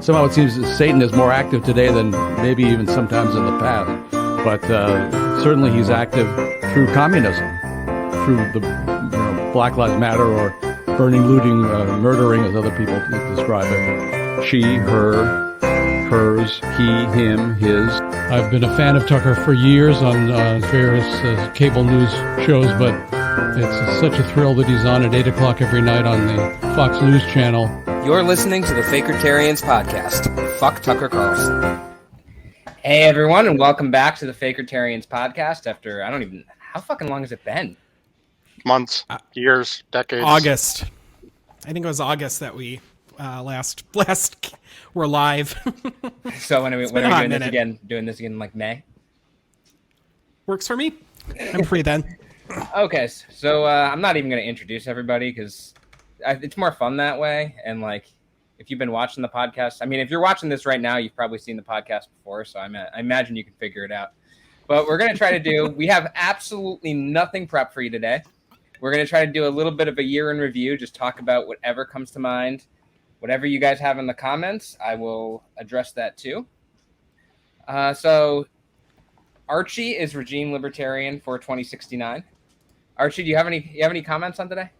somehow it seems that Satan is more active today than maybe even sometimes in the past. But certainly he's active through communism, through the Black Lives Matter or burning, looting, murdering, as other people describe it. She, her, hers, he, him, his. I've been a fan of Tucker for years on various cable news shows, but it's such a thrill that he's on at 8 o'clock every night on the Fox News channel. You're listening to the Fakertarians podcast. Fuck Tucker Carlson. Hey, everyone, and welcome back to the Fakertarians podcast after, how fucking long has it been? Months, years, decades. August. I think it was August that we last were live. So when are we doing this again like May? Works for me. I'm free then. Okay, so I'm not even going to introduce everybody because it's more fun that way. And like, if you've been watching the podcast, I mean, if you're watching this right now, you've probably seen the podcast before. So I imagine you can figure it out. But we're going to try to we have absolutely nothing prepped for you today. We're going to try to do a little bit of a year in review, just talk about whatever comes to mind. Whatever you guys have in the comments, I will address that too. So Archie is regime libertarian for 2069. Archie, do you have any comments on today?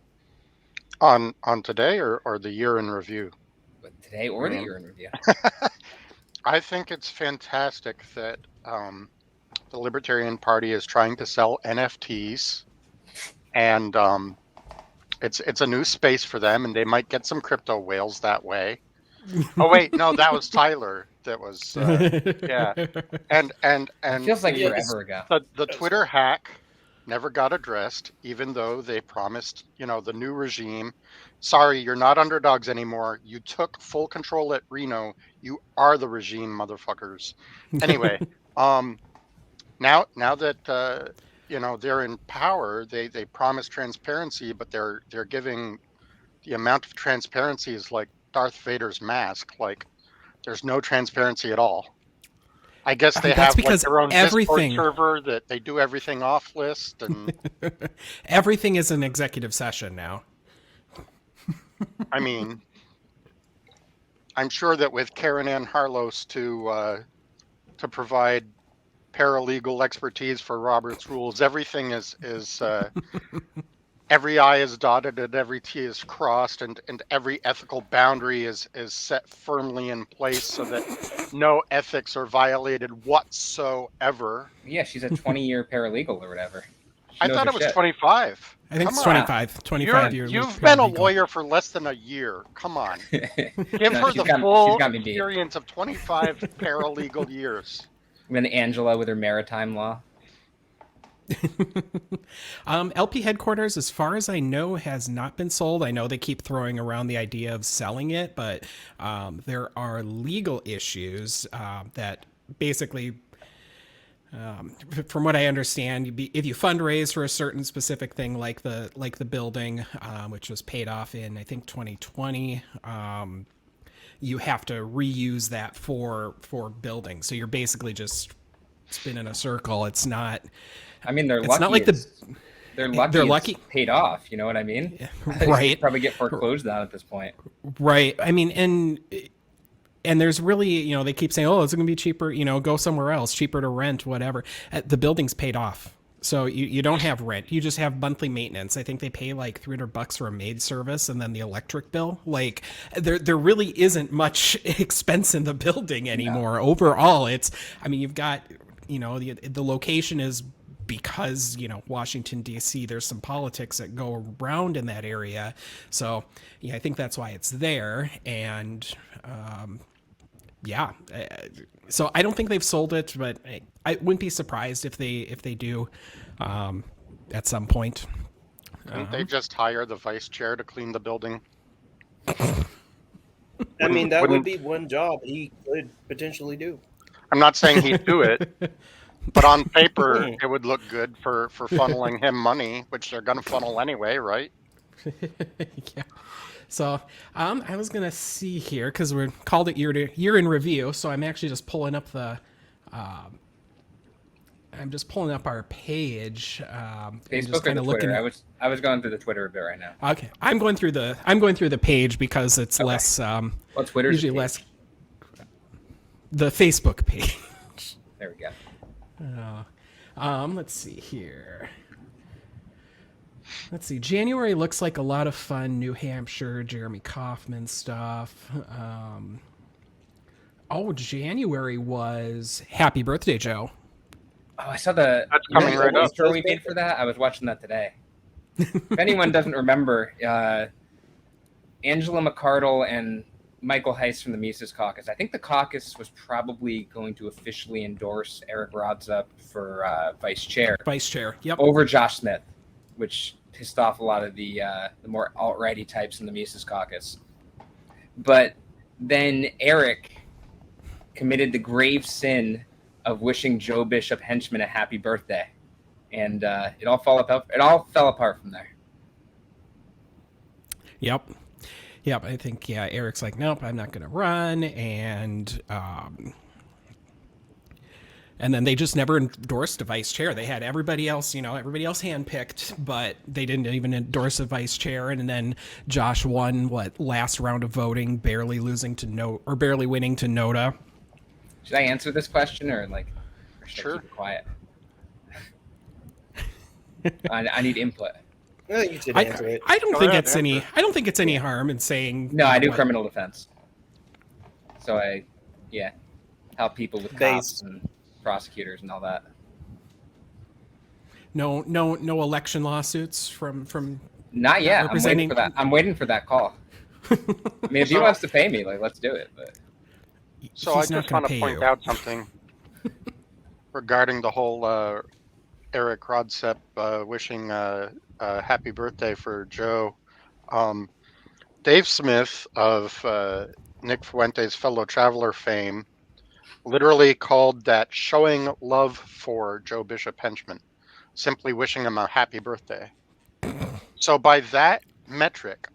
On today or the year in review? Today or the year in review. I think it's fantastic that the Libertarian Party is trying to sell NFTs, and it's a new space for them, and they might get some crypto whales that way. Oh wait, no, that was Tyler. That was yeah, and it feels like forever ago. The Twitter hack never got addressed, even though they promised, the new regime. Sorry, you're not underdogs anymore. You took full control at Reno. You are the regime, motherfuckers. Anyway, now that they're in power, they promise transparency, but they're giving the amount of transparency is like Darth Vader's mask. Like, there's no transparency at all. I guess they have their own Discord server that they do everything off list, and everything is an executive session now. I mean, I'm sure that with Karen Ann Harlos to provide paralegal expertise for Robert's Rules, everything is every I is dotted and every T is crossed, and every ethical boundary is set firmly in place so that no ethics are violated whatsoever. Yeah, she's a 20-year paralegal or whatever. I thought it was 25. I think it's 25 years. You've been a lawyer for less than a year. Come on. Give her the full experience of 25 paralegal years. And then Angela with her maritime law. LP headquarters, as far as I know, has not been sold. I know they keep throwing around the idea of selling it, but there are legal issues that basically, from what I understand, if you fundraise for a certain specific thing, like the building, which was paid off in, I think, 2020, you have to reuse that for building. So you're basically just spinning a circle. It's not. I mean, they're it's lucky. Not like they're lucky. It's paid off. You know what I mean? Right. Probably get foreclosed on at this point. Right. I mean, and there's really, they keep saying, oh, it's going to be cheaper. Go somewhere else, cheaper to rent, whatever. The building's paid off. So you don't have rent. You just have monthly maintenance. I think they pay like $300 for a maid service and then the electric bill. Like there really isn't much expense in the building anymore. No. Overall, you've got, the location is because, Washington, D.C., there's some politics that go around in that area. So, I think that's why it's there. And, so I don't think they've sold it, but I wouldn't be surprised if they do at some point. Couldn't they just hire the vice chair to clean the building? I mean, that would be one job he could potentially do. I'm not saying he'd do it, but on paper it would look good for funneling him money, which they're going to funnel anyway, right? Yeah. So I was going to see here, because we're called it year in review, so I'm actually just pulling up our page. Facebook or Twitter? I was going through the Twitter a bit right now. Okay, I'm going through the page because it's less. Well, Twitter's usually less. The Facebook page. There we go. Let's see here. Let's see. January looks like a lot of fun. New Hampshire, Jeremy Kaufman stuff. January was Happy Birthday, Joe. Oh, I saw the That's coming right up. intro we made for that. I was watching that today. If anyone doesn't remember, Angela McArdle and Michael Heiss from the Mises Caucus. I think the caucus was probably going to officially endorse Eric Rodsup for vice chair. Vice chair, yep. Over Josh Smith, which pissed off a lot of the more alt-righty types in the Mises Caucus. But then Eric committed the grave sin of wishing Joe Bishop Henchman a happy birthday, and it all fell apart from there. Yep. I think Eric's like, nope, I'm not going to run, and then they just never endorsed a vice chair. They had everybody else handpicked, but they didn't even endorse a vice chair. And then Josh won last round of voting, barely winning to Noda. Should I answer this question or should I Sure. keep it quiet? I need input. Well, you should answer it. I don't Go think ahead, it's any. I don't think it's any harm in saying. No, I do what- criminal defense. So I help people with cops and prosecutors and all that. No election lawsuits from. Not yet. I'm representing- waiting for that. I'm waiting for that call. I mean, if he wants to pay me, let's do it. But So He's I not just gonna want to pay point you. out something regarding the whole Eric Rodsup wishing a happy birthday for Joe. Dave Smith of Nick Fuente's fellow traveler fame literally called that showing love for Joe Bishop Henchman, simply wishing him a happy birthday. So by that metric,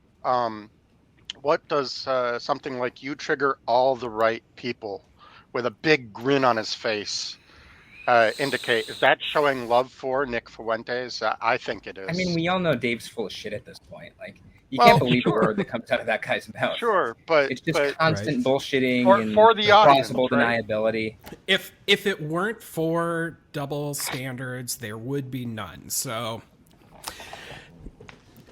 what does something like "you trigger all the right people" with a big grin on his face indicate? Is that showing love for Nick Fuentes? I think it is. I mean, we all know Dave's full of shit at this point. You Well, can't believe sure. a word that comes out of that guy's mouth. Sure, but It's just but constant bullshitting and For the audience, plausible right? deniability. If it weren't for double standards, there would be none. So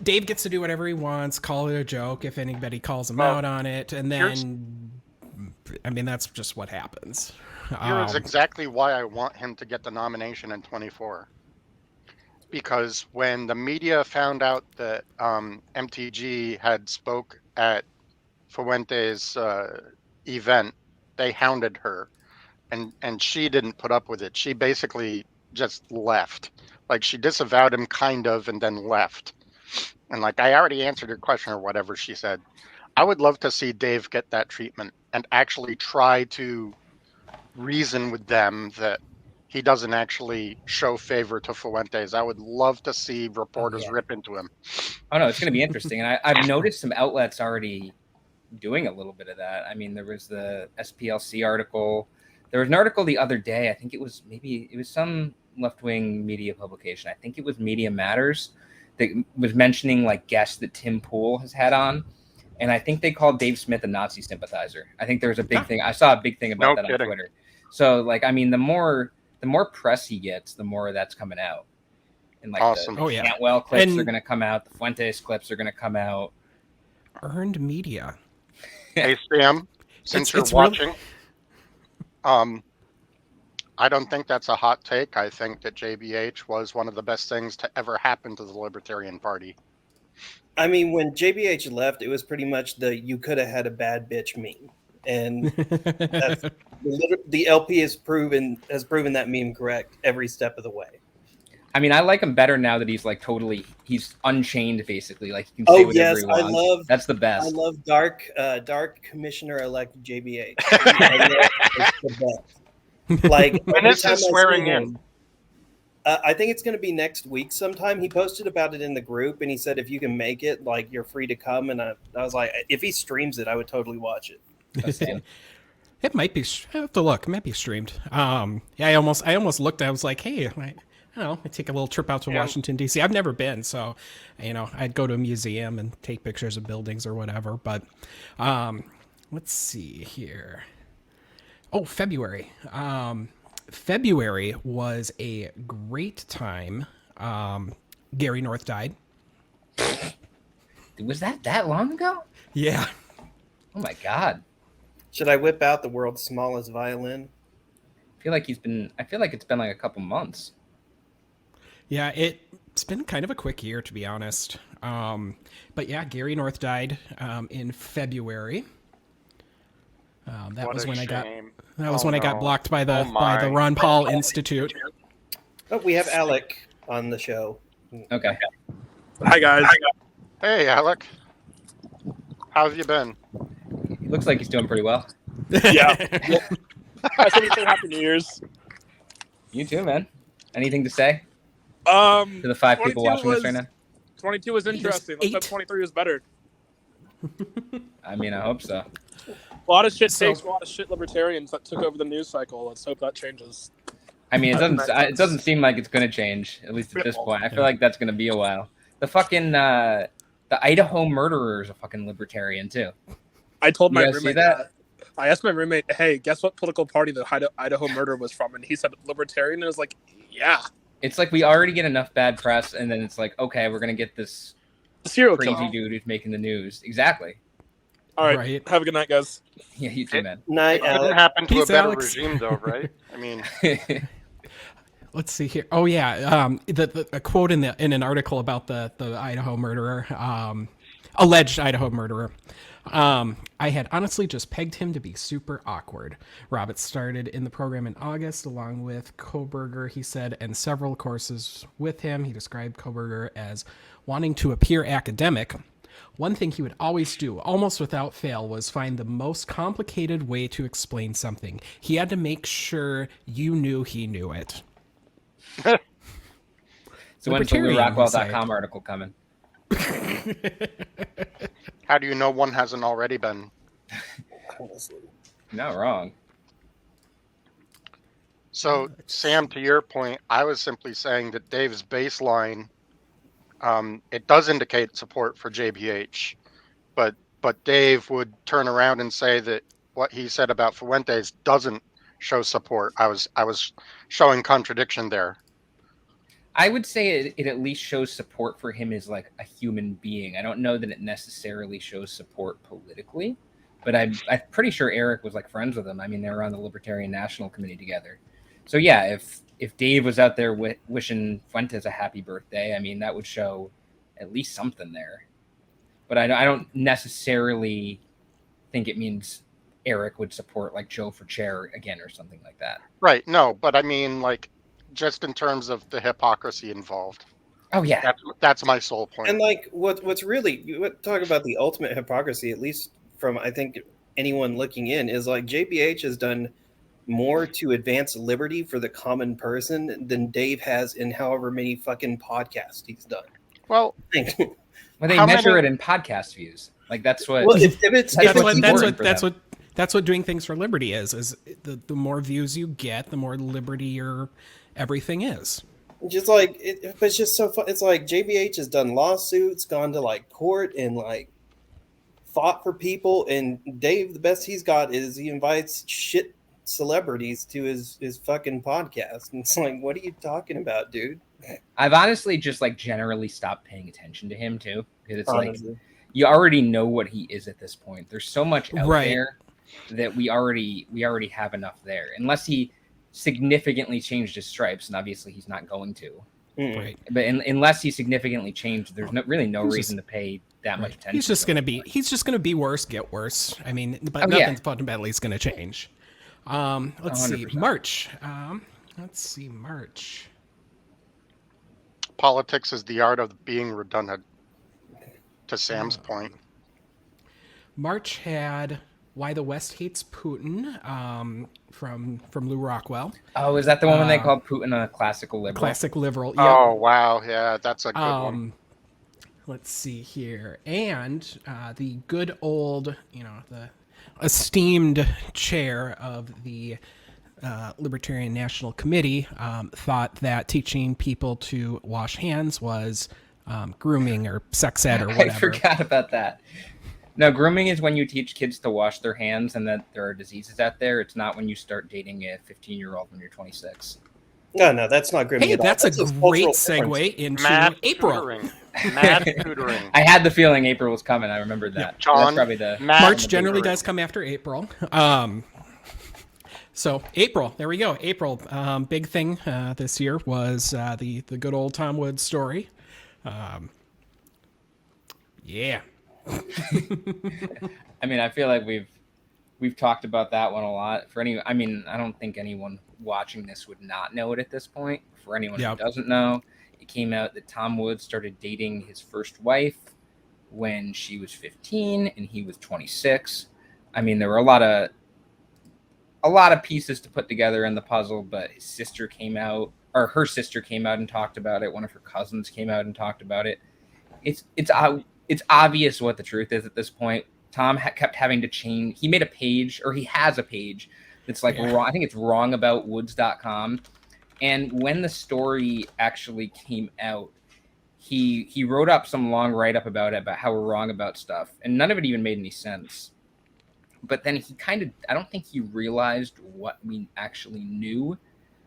Dave gets to do whatever he wants, call it a joke if anybody calls him out on it, and then that's just what happens. Here's exactly why I want him to get the nomination in 24. Because when the media found out that MTG had spoke at Fuentes' event, they hounded her, and she didn't put up with it. She basically just left. She disavowed him kind of and then left. And I already answered your question or whatever she said. I would love to see Dave get that treatment and actually try to reason with them that he doesn't actually show favor to Fuentes. I would love to see reporters rip into him. Oh no, it's going to be interesting, and I've noticed some outlets already doing a little bit of that. I mean, there was the SPLC article. There was an article the other day. I think it was some left-wing media publication. I think it was Media Matters that was mentioning guests that Tim Pool has had on, and I think they called Dave Smith a Nazi sympathizer. I think there was a big thing. I saw a big thing about that kidding. on Twitter. So the more press he gets, the more that's coming out. And Awesome. the Cantwell clips And- are going to come out. The Fuentes clips are going to come out. Earned media. Hey, Sam, since It's you're really- watching, I don't think that's a hot take. I think that JBH was one of the best things to ever happen to the Libertarian Party. I mean, when JBH left, it was pretty much the "you could have had a bad bitch" meme, and that's, the LP has proven that meme correct every step of the way. I mean, I like him better now that he's he's unchained basically. He can say whatever he wants. That's the I best. love Dark Commissioner-elect JBH. It's the best. When every is time I his see swearing him, in? I think it's going to be next week sometime. He posted about it in the group, and he said if you can make it, you're free to come. And I was like, if he streams it, I would totally watch it. It might be. I have to look. It might be streamed. I almost looked. I was like, hey, I take a little trip out to Washington D.C. I've never been, so I'd go to a museum and take pictures of buildings or whatever. But let's see here. Oh, February. February was a great time. Gary North died. Was that long ago? Yeah. Oh my god. Should I whip out the world's smallest violin? I feel like it's been like a couple months. Yeah, it's been kind of a quick year, to be honest. But yeah, Gary North died in February. That What was a when I got shame. I got blocked by the my. Ron Paul Institute. Oh, we have Alec on the show. Okay. Hi guys. Hey, Alec. How have you been? He looks like he's doing pretty well. Yeah. I said say Happy New Year's. You too, man. Anything to say To to the 5 people watching this right now? 22 was interesting. Let's hope 23 was better. I mean, I hope so. A lot of shit So- takes, a lot of shit libertarians that took over the news cycle. Let's hope that changes. I mean, it doesn't seem like it's going to change, at least at this point. I feel like that's going to be a while. The fucking the Idaho murderer is a fucking libertarian too. I told You my guys see roommate that? I asked my roommate, "Hey, guess what political party the Idaho murder was from?" And he said libertarian. And I was like, "Yeah, It's like we already get enough bad press, and then it's like, okay, we're going to get this serial crazy killer." dude who's making the news. Exactly. All right. Right. Have a good night, guys. Yeah, you too, man. Night, It didn't Alec. happen to Peace, a better Alex. regime, though, right? I mean, Let's see here. Oh yeah, a quote in an article about the Idaho murderer, alleged Idaho murderer. I had honestly just pegged him to be super awkward. Roberts started in the program in August along with Koberger, he said, and several courses with him. He described Koberger as wanting to appear academic. One thing he would always do, almost without fail, was find the most complicated way to explain something. He had to make sure you knew he knew it. So when's the Libertarian LouRockwell.com article coming? how do you know one hasn't already been? Not wrong. So, Sam, to your point, I was simply saying that Dave's baseline, it does indicate support for JBH, but Dave would turn around and say that what he said about Fuentes doesn't show support. I was showing contradiction there. I would say it at least shows support for him as like a human being. I don't know that it necessarily shows support politically, but I'm pretty sure Eric was like friends with him. I mean, they were on the Libertarian National Committee together. So yeah, if Dave was out there wishing Fuentes a happy birthday, I mean, that would show at least something there. But I don't necessarily think it means Eric would support like Joe for chair again or something like that. Right. No, but I mean, like, just in terms of the hypocrisy involved. Oh yeah, That's my sole point. And like, what's really talk about the ultimate hypocrisy, at least from I think anyone looking in, is like JBH has done more to advance liberty for the common person than Dave has in however many fucking podcasts he's done. Well, well, they How measure many- it in podcast views. Like that's what. Well, if it's That's if what- it's That's what doing things for liberty is the more views you get, the more liberty your everything is. just like it's just so fun. It's like JBH has done lawsuits, gone to like court, and like fought for people. And Dave, the best he's got is he invites shit celebrities to his fucking podcast. And it's like, what are you talking about, dude? I've honestly just like generally stopped paying attention to him too, because it's Honestly. like you already know what he is at this point. There's so much out Right. there that we already have enough there. Unless he significantly changed his stripes, and obviously he's not going to. Mm. Right. But unless he significantly changed, there's really no He's reason to pay that much attention. He's just to him. gonna be worse, get worse. I mean, but Oh, yeah. nothing's fundamentally is gonna change. Let's see, 100%. March. March. politics is the art of being redundant, to Sam's point. March had Why the West Hates Putin from Lou Rockwell, Oh, is that the one when they called Putin a classical liberal? classic liberal. Oh, wow. Yeah, that's a good one. Let's see here, and the good old, the esteemed chair of the Libertarian National Committee thought that teaching people to wash hands was grooming or sex ed or I whatever. forgot about that. No, grooming is when you teach kids to wash their hands and that there are diseases out there. It's not when you start dating a 15-year-old when you're 26. No, that's not grooming Hey, at all. that's a just great cultural difference. segue into Math April. tutoring. Math tutoring. I had the feeling April was coming. I remembered that. John, That's probably the Math March generally tutoring. does come after April. So April, there we go. April, big thing this year was the good old Tom Woods story. Yeah. I mean, I feel like we've talked about that one a lot. I mean, I don't think anyone watching this would not know it at this point. For anyone Yep. who doesn't know, it came out that Tom Woods started dating his first wife when she was 15 and he was 26. I mean, there were a lot of pieces to put together in the puzzle, but her sister came out and talked about it. One of her cousins came out and talked about it. It's obvious what the truth is at this point. Tom kept having to change. He made a page, or he has a page that's like wrong. I think it's wrongaboutwoods.com. And when the story actually came out, he wrote up some long write-up about it, about how we're wrong about stuff. And none of it even made any sense. But then I don't think he realized what we actually knew.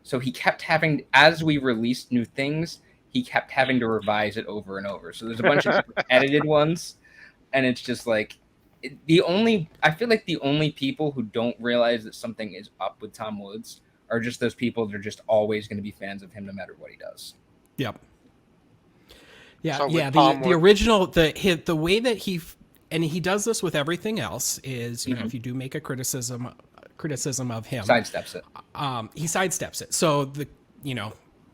So he kept having, as we released new things, he kept having to revise it over and over. So there's a bunch of edited ones. And it's just like, I feel like the only people who don't realize that something is up with Tom Woods are just those people that are just always going to be fans of him no matter what he does. Yep. Yeah, So yeah. with Tom The original, the way that he does this with everything else is, you know, if you do make a criticism of him, Sidesteps it. he sidesteps it. So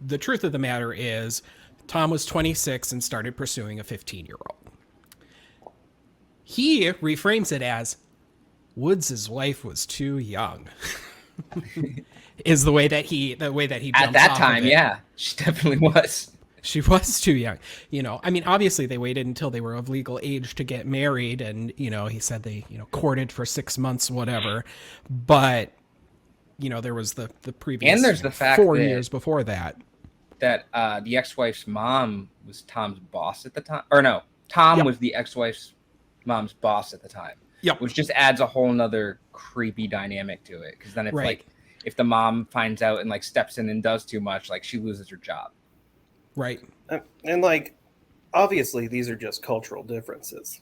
the truth of the matter is, Tom was 26 and started pursuing a 15-year-old. He reframes it as Woods' wife was too young. Is the way that he jumps At that off time, of it. yeah, she definitely was. She was too young. You know, I mean, obviously they waited until they were of legal age to get married, and you know, he said they courted for 6 months, whatever. But you know, there was the previous, And there's the fact 4 that- years before that. That the ex-wife's mom was Tom's boss at the time, or no, Tom was the ex-wife's mom's boss at the time. Yep. Which just adds a whole nother creepy dynamic to it, because then it's like, if the mom finds out and like steps in and does too much, like she loses her job. Right. And like, obviously, these are just cultural differences.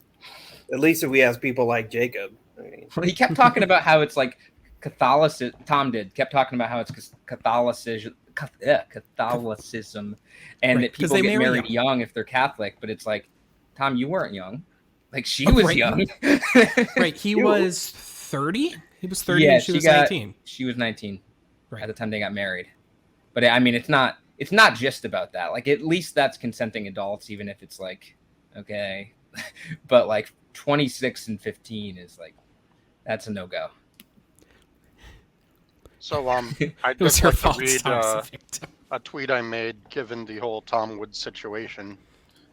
At least if we ask people like Jacob. I mean, Well, he kept talking about how it's like Catholicism. Tom kept talking about how it's Catholicism, and that people they get marry married young. young if they're Catholic. But it's like, Tom, you weren't young. Like she was young. Right. He was 30. He was 30 and she was 19. She was 19 Right. at the time they got married. But I mean, it's not just about that. Like, at least that's consenting adults, even if it's like, okay. But like 26 and 15 is like, that's a no-go. So I It was just her like fault. to read I was a victim. a tweet I made given the whole Tom Woods situation.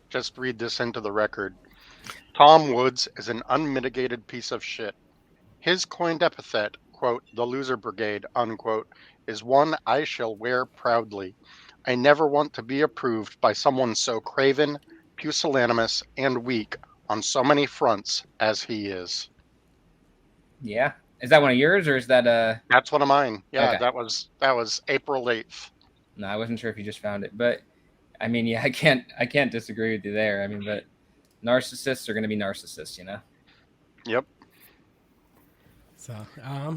Just read this into the record. Tom Woods is an unmitigated piece of shit. His coined epithet, quote, the loser brigade, unquote, is one I shall wear proudly. I never want to be approved by someone so craven, pusillanimous, and weak on so many fronts as he is. Yeah. Is that one of yours, or is that That's one of mine. Yeah, Okay. that was April 8th. No, I wasn't sure if you just found it, but I mean, yeah, I can't disagree with you there. I mean, but narcissists are going to be narcissists, you know. Yep. So,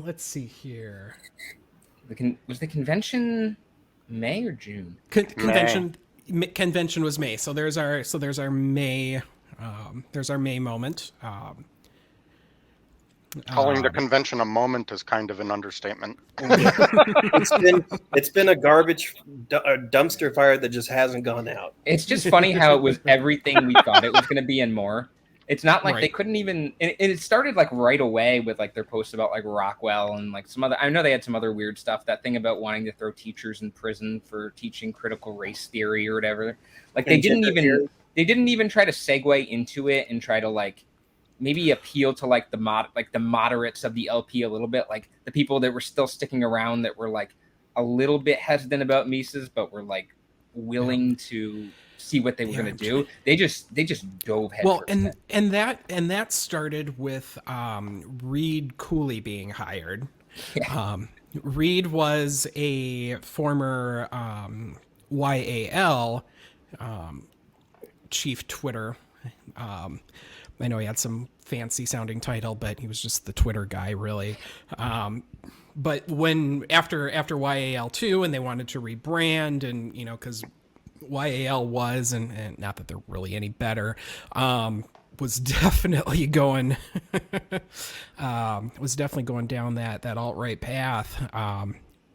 let's see here. Was the convention May or June? Convention was May. So there's our May moment. Calling the convention a moment is kind of an understatement. it's been a dumpster fire that just hasn't gone out. It's just funny how it was everything we thought it was going to be and more. It's not like Right. they couldn't even. And it started like right away with like their posts about like Rockwell and like some other. I know they had some other weird stuff. That thing about wanting to throw teachers in prison for teaching critical race theory or whatever. Like they And didn't gender even. theory. They didn't even try to segue into it and try to like maybe appeal to like the moderates of the LP a little bit, like the people that were still sticking around that were like a little bit hesitant about Mises, but were like willing to see what they were going to do. They just dove head Well, first. and that started with Reed Cooley being hired. Reed was a former YAL chief Twitter. I know he had some fancy sounding title, but he was just the Twitter guy, really. But when after YAL 2 and they wanted to rebrand, and because YAL was, and not that they're really any better, was definitely going down that alt-right path.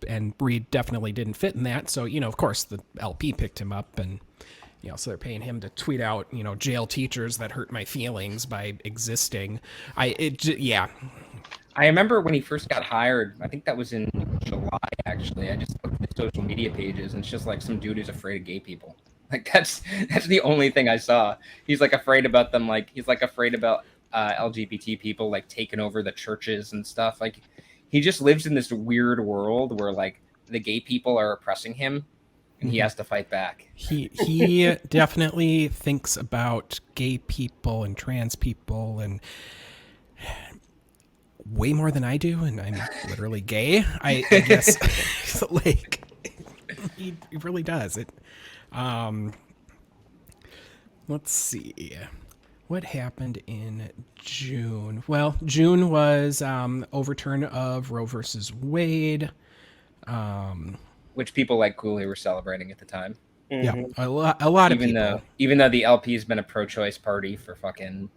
And Reed definitely didn't fit in that. So, of course the LP picked him up, and so they're paying him to tweet out, jail teachers that hurt my feelings by existing. I remember when he first got hired, I think that was in July, actually. I just looked at social media pages, and it's just like some dude who's afraid of gay people. Like, that's the only thing I saw. He's like afraid about them. Like, he's like afraid about LGBT people, like, taking over the churches and stuff. Like, he just lives in this weird world where, like, the gay people are oppressing him, and he has to fight back. He definitely thinks about gay people and trans people and way more than I do, and I'm literally gay. I guess like he really does it. Let's see what happened in June. Well, June was overturn of Roe versus Wade, which people like Cooley were celebrating at the time. Yeah, a lot of people. Even though the LP has been a pro-choice party for fucking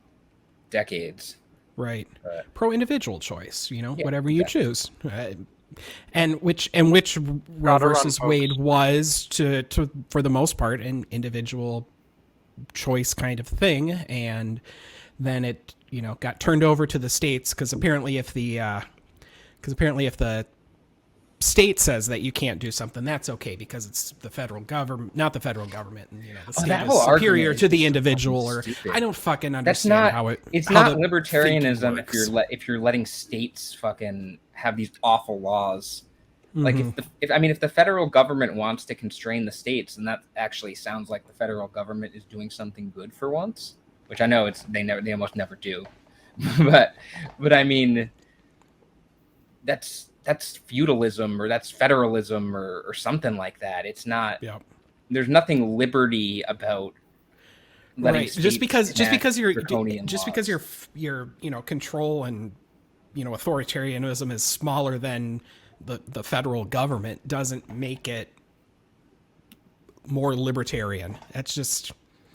decades. Right. Pro individual choice, whatever you choose. And which Roe versus Wade was to for the most part an individual choice kind of thing, and then it got turned over to the states because apparently if the state says that you can't do something, that's okay because it's the federal government, not the federal government, and the state is superior to the individual. Or I don't fucking understand how it. It's not libertarianism if you're letting states fucking have these awful laws. Like if the federal government wants to constrain the states, and that actually sounds like the federal government is doing something good for once, which I know they almost never do, but I mean that's feudalism or that's federalism or something like that. It's not. Yeah. There's nothing liberty about letting right. Just because your control and authoritarianism is smaller than the federal government doesn't make it more libertarian. That's just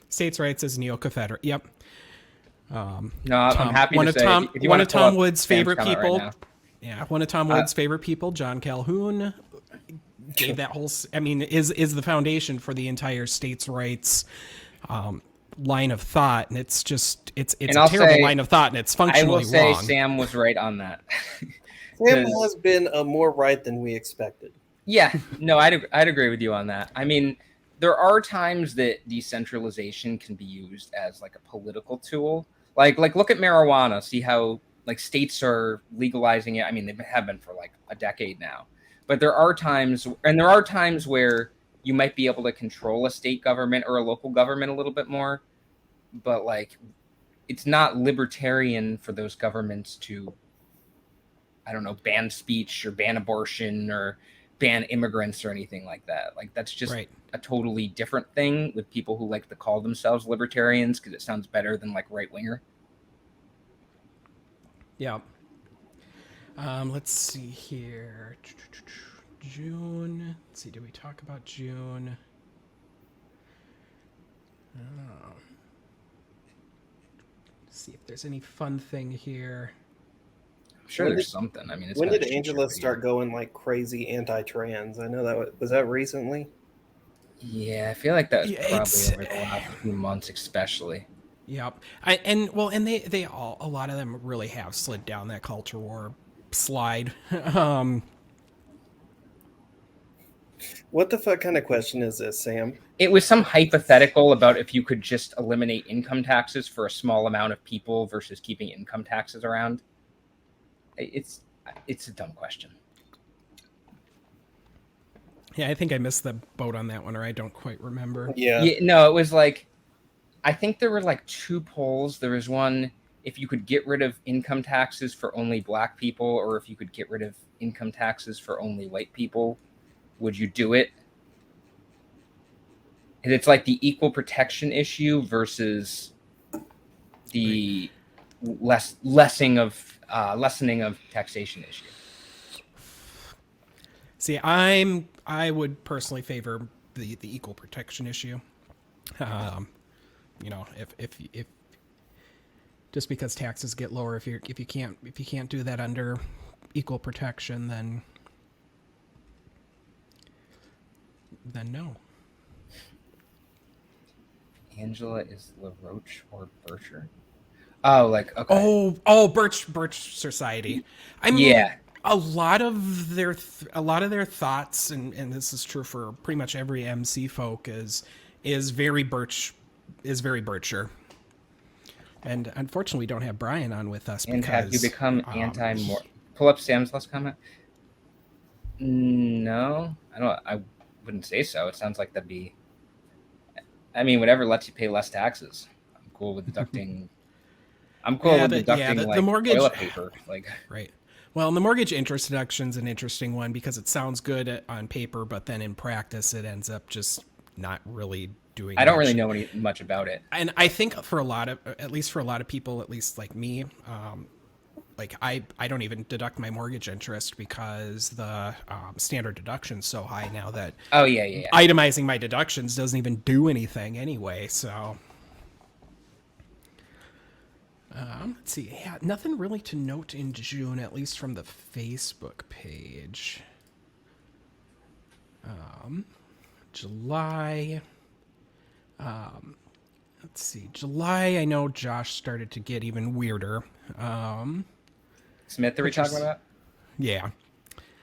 states' rights as neo-confederate. Yep. I'm happy to say one of Tom Wood's favorite people. Right, yeah, one of Tom Wood's favorite people, John Calhoun, gave that whole. I mean, is the foundation for the entire states' rights line of thought, and it's a terrible line of thought, and it's functionally wrong. I will say Sam was right on that. Sam has been more right than we expected. Yeah, no, I'd agree with you on that. I mean, there are times that decentralization can be used as like a political tool. Like look at marijuana. See how like states are legalizing it. I mean, they have been for like a decade now. But there are times where you might be able to control a state government or a local government a little bit more. But like, it's not libertarian for those governments to, I don't know, ban speech or ban abortion or ban immigrants or anything like that. Like, that's just a totally different thing with people who like to call themselves libertarians because it sounds better than like right winger. Yeah. Let's see here. June. Let's see. Did we talk about June? See if there's any fun thing here. I'm sure there's something. I mean, when did Angela start going like crazy anti-trans? I know was that recently. Yeah, I feel like that was probably over the last few months, especially. Yep. And they all, a lot of them really have slid down that culture war slide. What the fuck kind of question is this, Sam? It was some hypothetical about if you could just eliminate income taxes for a small amount of people versus keeping income taxes around. It's a dumb question. Yeah, I think I missed the boat on that one, or I don't quite remember. Yeah. Yeah, no, it was like, I think there were like two polls. There was one if you could get rid of income taxes for only black people, or if you could get rid of income taxes for only white people, would you do it? And it's like the equal protection issue versus the lessening of taxation issue. See, I would personally favor the equal protection issue. You know, if just because taxes get lower, if you can't do that under equal protection, then no. Angela is LaRoche or Bircher? Oh, like okay. Birch Society. I mean, Yeah. a lot of their thoughts, and this is true for pretty much every MC folk, is very Bircher. And unfortunately, we don't have Brian on with us. And because, have you become anti-more? Pull up Sam's last comment. No, I don't. I wouldn't say so. It sounds like that'd be. I mean, whatever lets you pay less taxes. I'm cool with deducting. I'm cool with deducting the like mortgage, toilet paper. Like right. Well, and the mortgage interest deduction's an interesting one because it sounds good on paper, but then in practice, it ends up just not really doing. I don't much. really know much about it. And I think for a lot of people, at least like me, like I don't even deduct my mortgage interest because the standard deduction's so high now that itemizing my deductions doesn't even do anything anyway. So let's see. Yeah, nothing really to note in June, at least from the Facebook page. July. Let's see. July, I know Josh started to get even weirder. Smith, are we talking about? Yeah.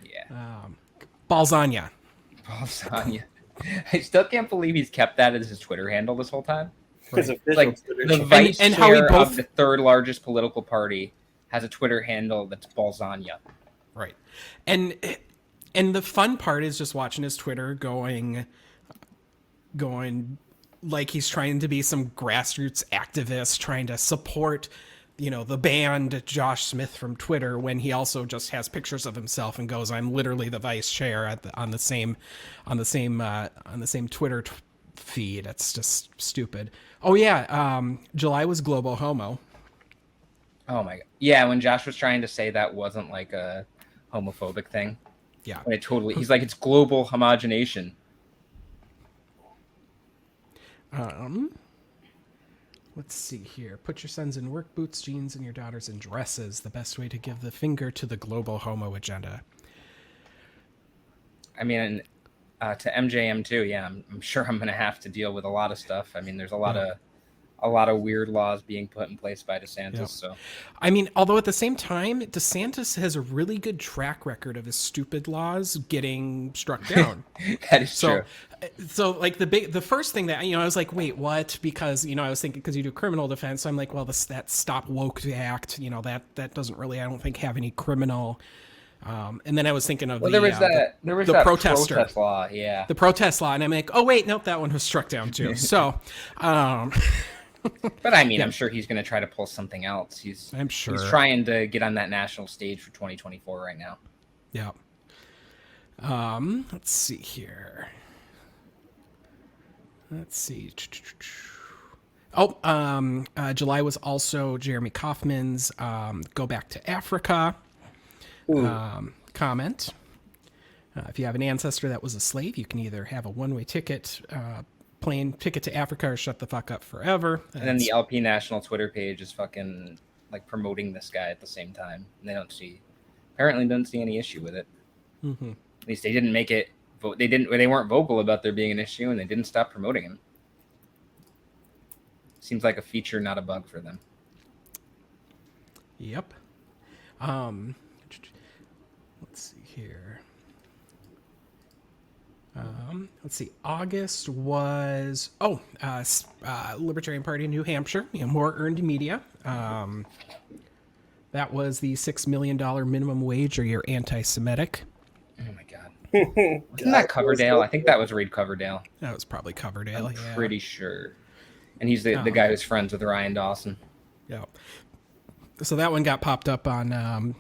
Yeah. Balzania. Balzania. I still can't believe he's kept that as his Twitter handle this whole time. Because Like the vice chair of the third largest political party has a Twitter handle that's Balzania. Right. And the fun part is just watching his Twitter going like he's trying to be some grassroots activist, trying to support, the band Josh Smith from Twitter, when he also just has pictures of himself and goes, "I'm literally the vice chair" on the same Twitter feed. It's just stupid. Oh yeah, July was Global Homo. Oh my god. Yeah, when Josh was trying to say that wasn't like a homophobic thing. Yeah. When he's like, it's global homogenation. Let's see here. Put your sons in work boots, jeans, and your daughters in dresses. The best way to give the finger to the global homo agenda. I mean, to MJM too. Yeah, I'm sure I'm gonna have to deal with a lot of stuff. I mean, there's a lot of weird laws being put in place by DeSantis. Yeah. So, I mean, although at the same time, DeSantis has a really good track record of his stupid laws getting struck down. That is true. So like the first thing that I was like, wait, what? Because I was thinking because you do criminal defense, so I'm like, well, that Stop Woke Act, that doesn't really, I don't think, have any criminal. And then I was thinking of there was that protest law, yeah, the protest law, and I'm like, oh wait, nope, that one was struck down too. So, but I mean, I'm sure he's going to try to pull something else. I'm sure he's trying to get on that national stage for 2024 right now. Yeah. Let's see here. Let's see. July was also Jeremy Kaufman's "Go Back to Africa" comment. If you have an ancestor that was a slave, you can either have a one-way ticket, plane ticket to Africa, or shut the fuck up forever. And then the LP National Twitter page is fucking like promoting this guy at the same time. And they apparently don't see any issue with it. Mm-hmm. At least they didn't make it. They weren't vocal about there being an issue, and they didn't stop promoting him. Seems like a feature, not a bug for them. Yep. Let's see here. Let's see. August was Libertarian Party in New Hampshire. More earned media. That was the $6 million minimum wage, or you're anti-Semitic. Oh my god. Wasn't that Coverdale? I think that was Reed Coverdale. That was probably Coverdale. I'm yeah. pretty sure. And he's the guy who's friends with Ryan Dawson. Yeah. So that one popped up on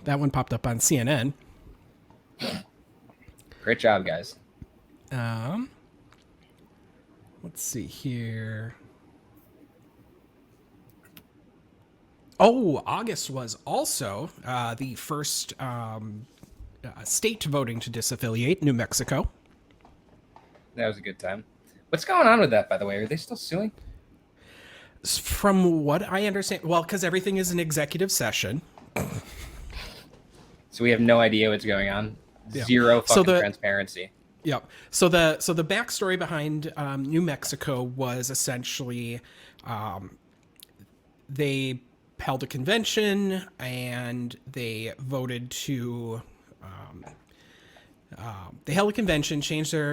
CNN. Great job, guys. Let's see here. Oh, August was also the first state voting to disaffiliate, New Mexico. That was a good time. What's going on with that, by the way? Are they still suing? From what I understand, well, because everything is an executive session. So we have no idea what's going on. Yeah. Zero fucking transparency. Yep. So the backstory behind New Mexico was essentially they held a convention and they voted to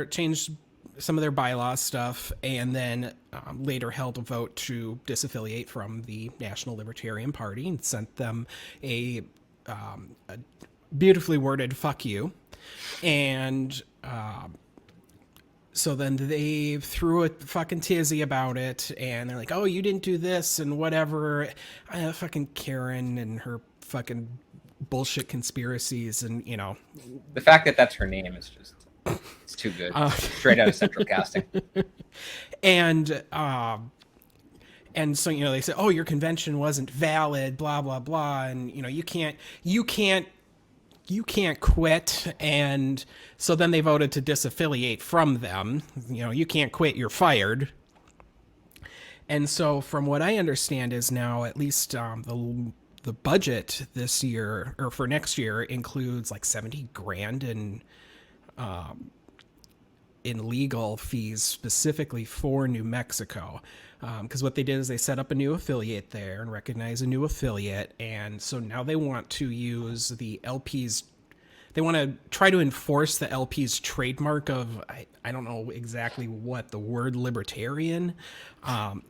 changed some of their bylaw stuff, and then later held a vote to disaffiliate from the National Libertarian Party and sent them a beautifully worded "fuck you," and so then they threw a fucking tizzy about it, and they're like, "Oh, you didn't do this and whatever." Fucking Karen and her fucking bullshit conspiracies, and the fact that that's her name is just it's too good. Straight out of Central Casting. And so they said, "Oh, your convention wasn't valid," blah blah blah, and you can't quit. And so then they voted to disaffiliate from them. You can't quit, you're fired. And so from what I understand is now at least the budget this year or for next year includes like $70,000 in legal fees specifically for New Mexico. Because what they did is they set up a new affiliate there and recognize a new affiliate. And so now they want to use the LP's, they want to try to enforce the LP's trademark of, I don't know exactly what the word libertarian,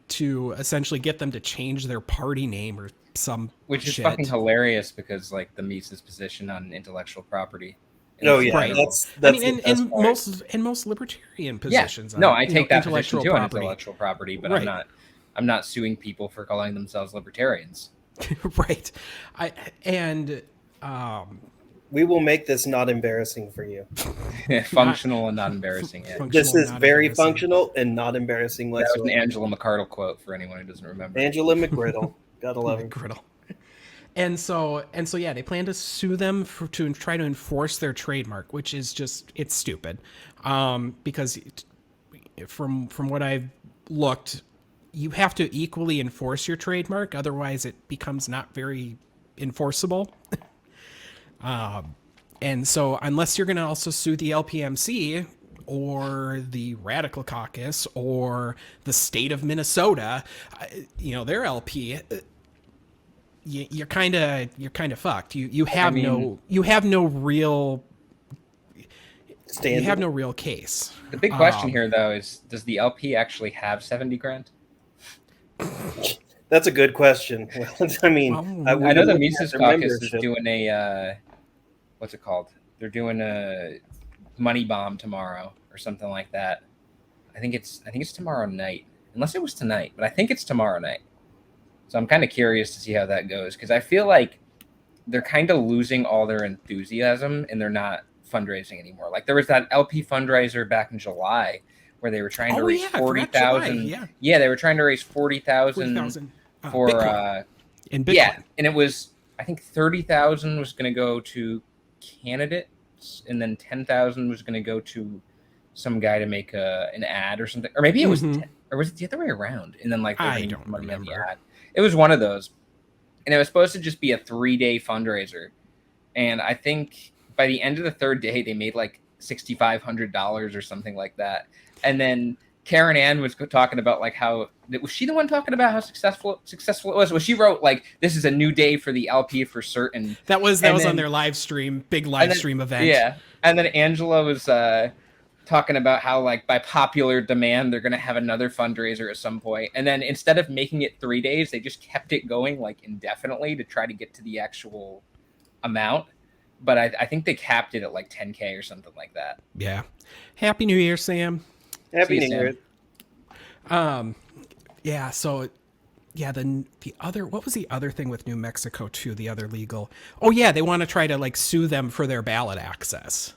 to essentially get them to change their party name or some Which is shit. fucking hilarious because like the Mises position on intellectual property. Oh yeah, Right. that's I mean, the best part. in most libertarian positions. No, on, I take that intellectual position too on property. intellectual property, but Right. I'm not suing people for calling themselves libertarians. Right. We will make this not embarrassing for you. Functional and not embarrassing. Yeah. Functional, This is not very embarrassing. functional and not embarrassing That was an whatsoever. Angela McArdle quote for anyone who doesn't remember. Angela McGriddle, gotta love him. Griddle. And so yeah, they plan to sue them to try to enforce their trademark, which is just, it's stupid. Because from what I've looked, you have to equally enforce your trademark, otherwise it becomes not very enforceable. And so unless you're going to also sue the LPMC or the Radical Caucus or the state of Minnesota, their LP, you're kind of fucked. You have no real Standard. you have no real case. The big question here, though, is does the LP actually have $70,000? That's a good question. Well, I mean, Oh, I know the Mises their Caucus is membership. doing a what's it called? They're doing a money bomb tomorrow or something like that. I think it's tomorrow night, unless it was tonight, but I think it's tomorrow night. So I'm kind of curious to see how that goes because I feel like they're kind of losing all their enthusiasm and they're not fundraising anymore. Like there was that LP fundraiser back in July where they were trying to raise 40,000. Yeah, they were trying to raise 40,000 for Bitcoin. In Bitcoin. Yeah, and it was I think 30,000 was going to go to candidates, and then 10,000 was going to go to some guy to make an ad or something, or maybe it was, or was it the other way around? And then like I don't remember. The ad. It was one of those, and it was supposed to just be a 3-day fundraiser, and I think by the end of the third day they made like $6,500 or something like that, and then Karen Ann was talking about like how was she the one talking about how successful it was? Well, she wrote like this is a new day for the LP for certain. That was on their live stream, big live stream event. Yeah, and then Angela was talking about how like by popular demand they're going to have another fundraiser at some point, and then instead of making it 3 days, they just kept it going like indefinitely to try to get to the actual amount. but I think they capped it at like 10K or something like that. Yeah. Happy New Year, Sam. Happy See you, New Year. Yeah, so yeah, the other, what was the other thing with New Mexico too, the other legal? Oh yeah, they want to try to like sue them for their ballot access.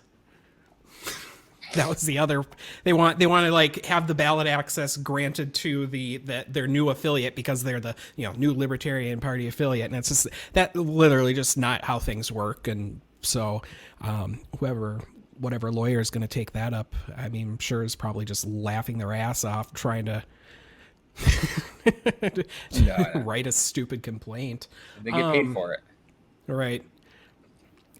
That was the other. They want to like have the ballot access granted to their new affiliate because they're the new Libertarian Party affiliate, and it's just that literally just not how things work. And so whatever lawyer is going to take that up, I mean, I'm sure is probably just laughing their ass off trying to write a stupid complaint. They get paid for it. Right.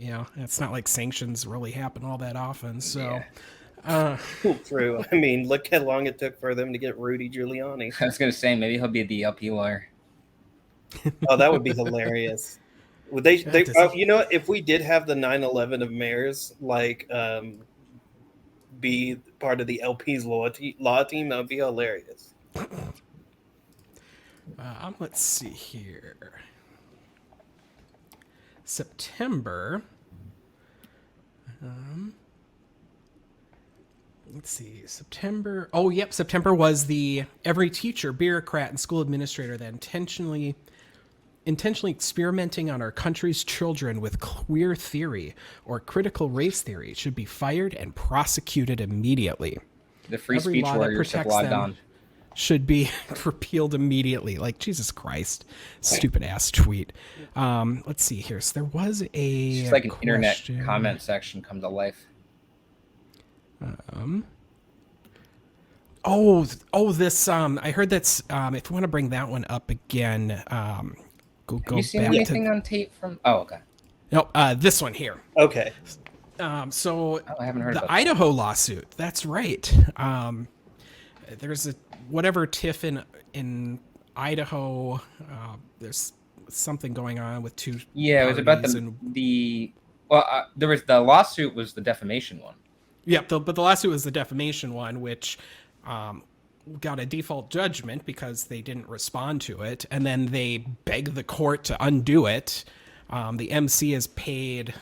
It's not like sanctions really happen all that often. So. Yeah. True. I mean, look how long it took for them to get Rudy Giuliani. I was gonna say maybe he'll be the LP lawyer. Oh, that would be hilarious. Would they if we did have the 9/11 of mayors be part of the LP's law team, that would be hilarious. Let's see here. September. Let's see. September. Oh, yep. September was the every teacher, bureaucrat, and school administrator that intentionally experimenting on our country's children with queer theory or critical race theory should be fired and prosecuted immediately. The free Every speech law that warriors have protects logged them on. should be repealed immediately. Like, Jesus Christ. Stupid ass tweet. Let's see here. So there was It's just like an internet question. comment section come to life. This I heard that's if you want to bring that one up again, go Have you seen back anything on tape from? Oh, okay. no, this one here. Okay. So I haven't heard the about that. Idaho lawsuit. That's right. There's a whatever tiff in Idaho. There's something going on with two. Yeah, it was about parties there was the lawsuit was the defamation one. Yep, but the lawsuit was the defamation one, which got a default judgment because they didn't respond to it, and then they begged the court to undo it. The MC has paid,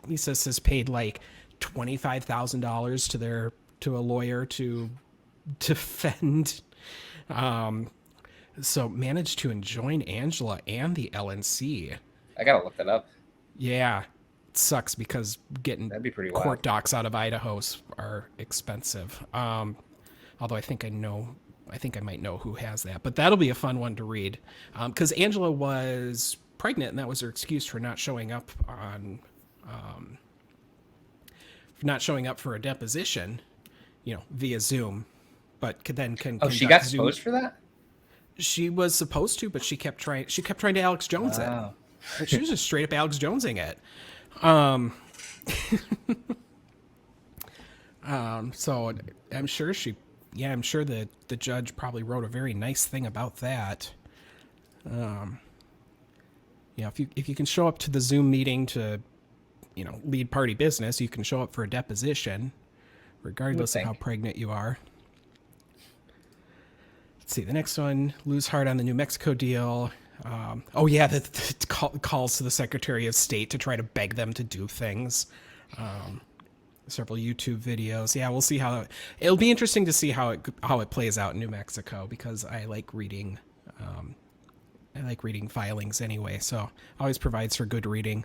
he says, has paid like $25,000 to a lawyer to defend. So managed to enjoin Angela and the LNC. I gotta look that up. Yeah. Sucks because getting That'd be pretty court wild. docs out of Idaho are expensive. Although I think I might know who has that, but that'll be a fun one to read. Because Angela was pregnant, and that was her excuse for not showing up for a deposition, via Zoom. But then She got Zoom. exposed for that? She was supposed to, but she kept trying to Alex Jones it. Wow. Like, she was just straight up Alex Jonesing it. So I'm sure the judge probably wrote a very nice thing about that. If you can show up to the Zoom meeting to, lead party business, you can show up for a deposition, regardless of how pregnant you are. Let's see, the next one, lose heart on the New Mexico deal. The calls to the Secretary of State to try to beg them to do things. Several YouTube videos. Yeah, we'll see how it'll be interesting to see how it plays out in New Mexico, because I like reading filings anyway, so always provides for good reading.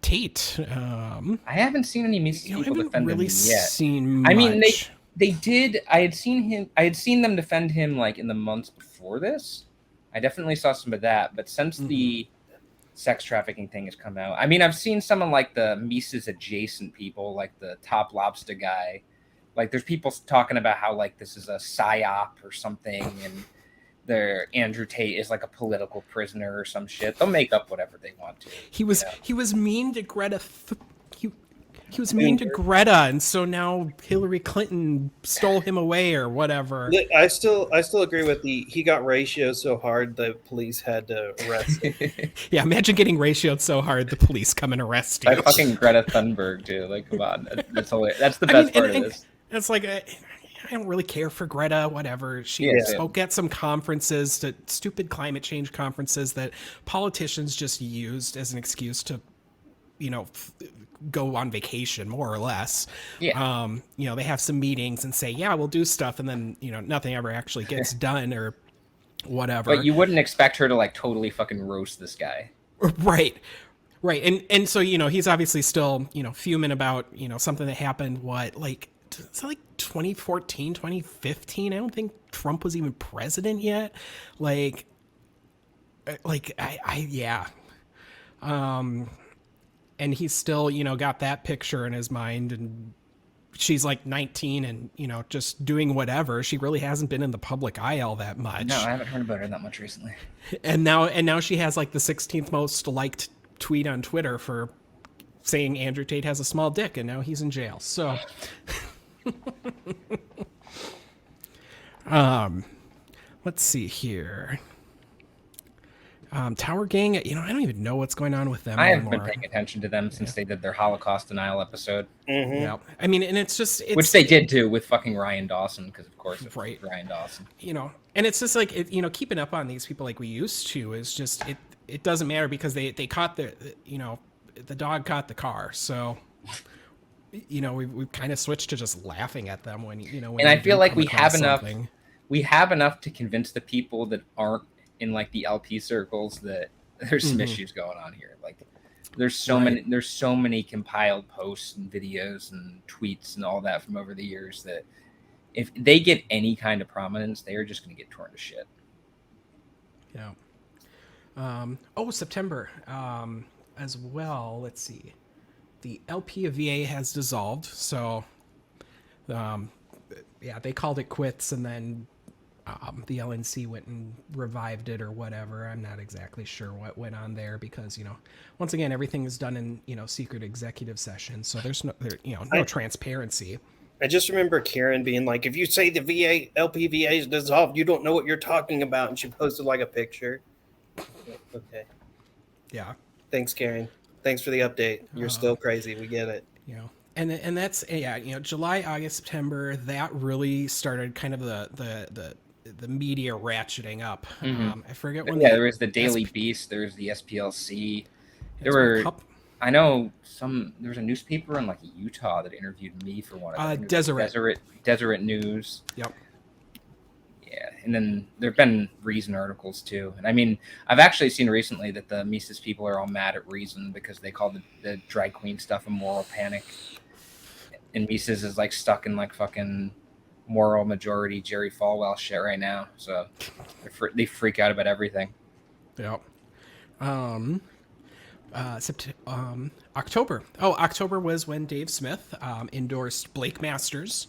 Tate. I haven't seen any people defend him yet. Seen much. I mean, they did. I had seen them defend him like in the months before this. I definitely saw some of that, but since the sex trafficking thing has come out, I mean, I've seen some of like the Mises adjacent people, like the Top Lobster guy. Like, there's people talking about how like this is a psyop or something, and Andrew Tate is like a political prisoner or some shit. They'll make up whatever they want to. He was mean to Greta. He was mean to Greta, and so now Hillary Clinton stole him away or whatever. I still agree with he got ratioed so hard the police had to arrest him. Yeah, imagine getting ratioed so hard the police come and arrest you. By fucking Greta Thunberg too. Like, come on, that's hilarious. That's the best part of this. It's like, I don't really care for Greta, whatever. She Yeah. spoke at some conferences, to stupid climate change conferences that politicians just used as an excuse to, go on vacation, more or less. Yeah. They have some meetings and say, yeah, we'll do stuff. And then, nothing ever actually gets done or whatever. But you wouldn't expect her to like totally fucking roast this guy. Right. Right. And so, he's obviously still, fuming about, something that happened, it's like 2014, 2015. I don't think Trump was even president yet. Yeah. And he's still, got that picture in his mind, and she's like 19 and, just doing whatever. She really hasn't been in the public eye all that much. No, I haven't heard about her that much recently. And now she has like the 16th most liked tweet on Twitter for saying Andrew Tate has a small dick, and now he's in jail. So, let's see here. Tower Gang, I don't even know what's going on with them I haven't anymore. been paying attention to them since they did their Holocaust denial episode. Mm-hmm. Yeah, I mean, and it's Which they did too with fucking Ryan Dawson, because of course it's Right. Ryan Dawson. And it's just like, keeping up on these people like we used to is just, it doesn't matter, because they caught the dog caught the car. So, we've kind of switched to just laughing at them when, And I feel like we have something. enough to convince the people that aren't in like the LP circles that there's some issues going on here. Like there's so many compiled posts and videos and tweets and all that from over the years that if they get any kind of prominence, they are just going to get torn to shit. Yeah. September as well. Let's see. The LP of VA has dissolved. So, they called it quits, and then the LNC went and revived it or whatever. I'm not exactly sure what went on there, because, once again, everything is done in, secret executive session. So there's no transparency. I just remember Karen being like, if you say the LPVA is dissolved, you don't know what you're talking about. And she posted like a picture. Okay. Yeah. Thanks, Karen. Thanks for the update. You're still crazy. We get it. And that's, July, August, September, that really started kind of the media ratcheting up. Mm-hmm. I forget when. There was the Daily Beast. There was the SPLC. I know there was a newspaper in like Utah that interviewed me for one of them. Deseret News. Yep. Yeah, and then there've been Reason articles too. And I mean, I've actually seen recently that the Mises people are all mad at Reason because they called the drag queen stuff a moral panic. And Mises is like stuck in like fucking moral majority Jerry Falwell shit right now. So they freak out about everything. Yep. October. October was when Dave Smith endorsed Blake Masters.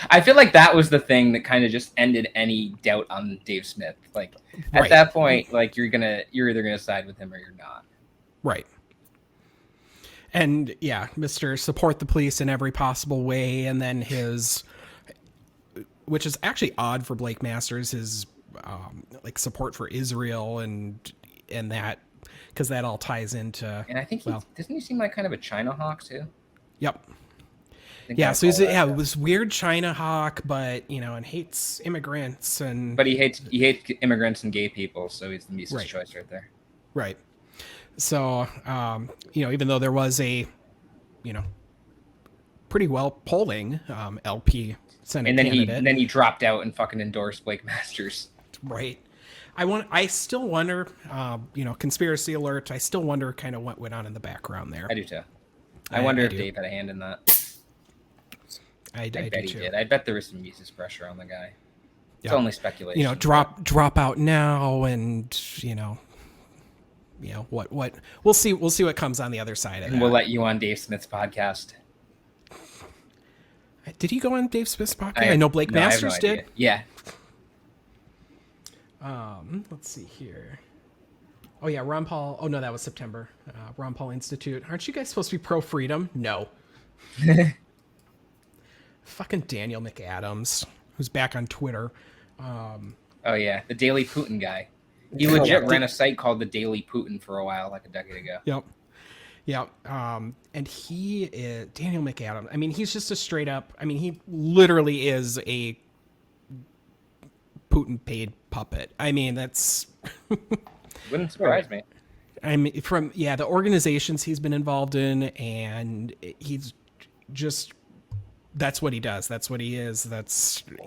I feel like that was the thing that kind of just ended any doubt on Dave Smith. Like at that point, like you're either gonna side with him or you're not. Right. And yeah, Mr. Support the police in every possible way, and then which is actually odd for Blake Masters, his like support for Israel and that, because that all ties into. And I think doesn't he seem like kind of a China hawk too? Yep. Yeah, so he's this weird China hawk, but and hates immigrants But he hates immigrants and gay people, so he's the Mises choice right there. Right. So even though there was a pretty well polling LP Senate candidate, and then he dropped out and fucking endorsed Blake Masters. Right. I still wonder, conspiracy alert. I still wonder kind of what went on in the background there. I do too. I wonder if Dave had a hand in that. I bet he did. I bet there was some Mises pressure on the guy. It's only speculation. Drop out now, and what we'll see what comes on the other side of it. And we'll let you on Dave Smith's podcast. Did he go on Dave Smith's podcast? I know Blake Masters did. Yeah. Let's see here. Oh yeah, Ron Paul. Oh no, that was September. Ron Paul Institute. Aren't you guys supposed to be pro freedom? No. Fucking Daniel McAdams, who's back on Twitter. Oh yeah, the Daily Putin guy. He legit ran a site called the Daily Putin for a while, like a decade ago. Yep. Yeah. And he is Daniel McAdams. I mean, he's just a straight up. I mean, he literally is a Putin paid puppet. I mean, that's. Wouldn't surprise me. I mean, from the organizations he's been involved in, and he's just. That's what he does. That's what he is.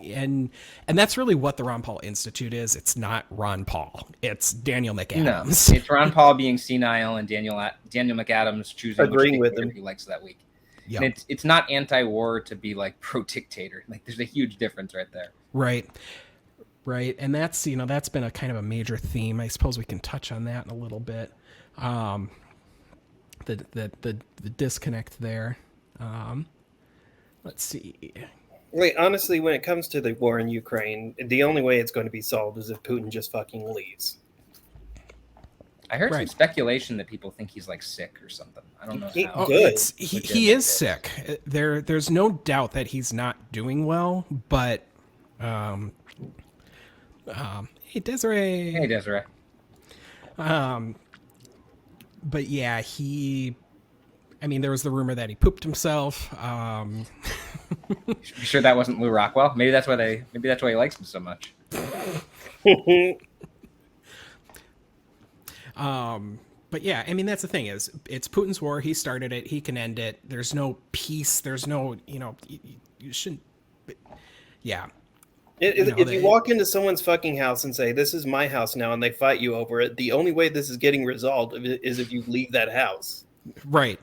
And that's really what the Ron Paul Institute is. It's not Ron Paul. It's Daniel No, McAdams. it's Ron Paul being senile and Daniel McAdams choosing Agreeing which with him. dictator he likes that week. Yeah. And it's not anti-war to be like pro-dictator. Like there's a huge difference right there. Right. And that's that's been a kind of a major theme. I suppose we can touch on that in a little bit. The disconnect there. Let's see. Wait, honestly, when it comes to the war in Ukraine, the only way it's going to be solved is if Putin just fucking leaves. I heard some Right. speculation that people think he's like sick or something. I don't know how. Good. He is sick. There's no doubt that he's not doing well, but hey Desiree. Hey, Desiree. But yeah, there was the rumor that he pooped himself. You sure that wasn't Lou Rockwell? Maybe that's why he likes him so much. But yeah, I mean, that's the thing is it's Putin's war. He started it. He can end it. There's no peace. There's no, you shouldn't. Yeah. If you walk into someone's fucking house and say, "This is my house now," and they fight you over it, the only way this is getting resolved is if you leave that house. Right.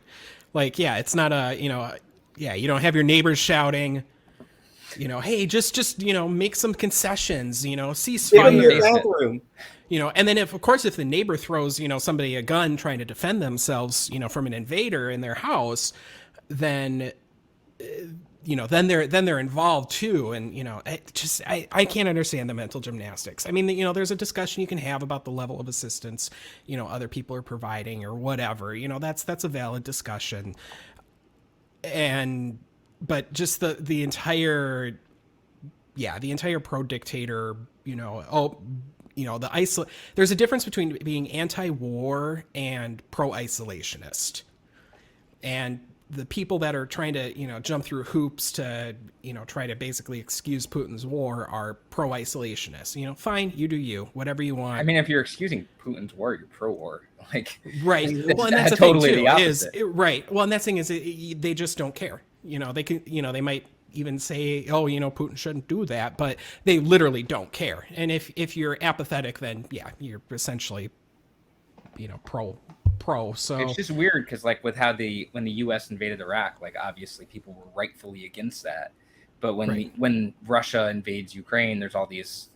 Like, yeah, it's not you don't have your neighbors shouting, hey, just make some concessions, cease Get in fire. your bathroom. And then if the neighbor throws, somebody a gun trying to defend themselves, from an invader in their house, then, then they're involved too. And, I can't understand the mental gymnastics. I mean, there's a discussion you can have about the level of assistance, other people are providing or whatever, that's a valid discussion. But just the entire pro dictator, there's a difference between being anti-war and pro-isolationist. And the people that are trying to, jump through hoops to, try to basically excuse Putin's war are pro-isolationists. Fine, you do you, whatever you want. I mean, if you're excusing Putin's war, you're pro-war. Like, right. Well, and that's the totally thing too, the opposite. right. Well, and that's the thing is they just don't care. They can, they might even say, oh, Putin shouldn't do that, but they literally don't care. And if you're apathetic, then yeah, you're essentially, pro. So it's just weird because like with how when the U.S. invaded Iraq, like obviously people were rightfully against that, but when Russia invades Ukraine, there's all these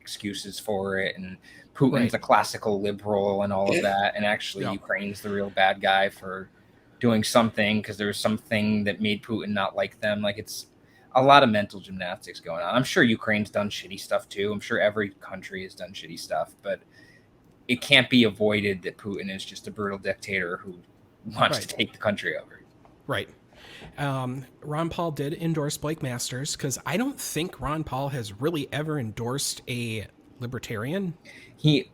excuses for it, and Putin's a classical liberal and all of that, and actually Ukraine's the real bad guy for doing something because there was something that made Putin not like them. Like it's a lot of mental gymnastics going on. I'm sure Ukraine's done shitty stuff too. I'm sure every country has done shitty stuff, but it can't be avoided that Putin is just a brutal dictator who wants to take the country over. Right. Ron Paul did endorse Blake Masters because I don't think Ron Paul has really ever endorsed a libertarian. I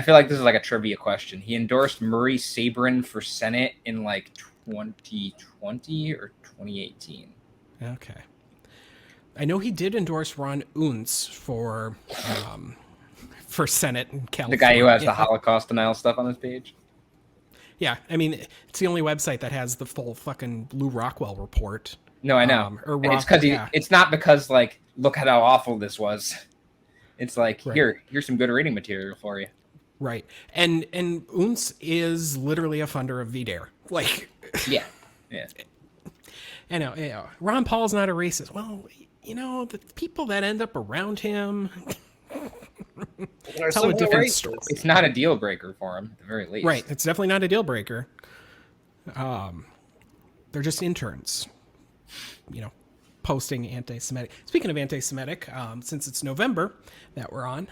feel like this is like a trivia question. He endorsed Murray Sabrin for Senate in like 2020 or 2018. Okay. I know he did endorse Ron Unz for Senate in California. The guy who has the Holocaust denial stuff on his page. Yeah, I mean, it's the only website that has the full fucking Lou Rockwell report. No, I know. And it's because it's not because like, look at how awful this was. It's like, here's some good reading material for you. Right. And Unz is literally a funder of VDARE. Like, yeah. I know. Ron Paul's not a racist. Well, the people that end up around him tell a different story. It's not a deal breaker for him, at the very least. Right. It's definitely not a deal breaker. They're just interns, posting anti-Semitic. Speaking of anti-Semitic, since it's November that we're on,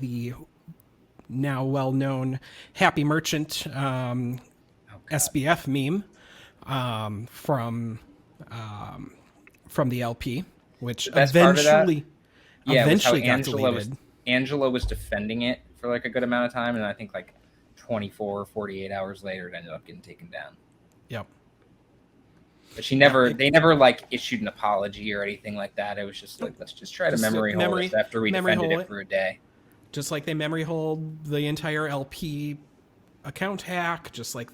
the now well-known Happy Merchant SBF meme from the LP, which eventually got deleted. Angela was defending it for like a good amount of time, and I think like 24 or 48 hours later, it ended up getting taken down. Yep. But they never like issued an apology or anything like that. It was just like, let's just try to memory hold this after we defended it for a day. Just like they memory hold the entire LP account hack, just like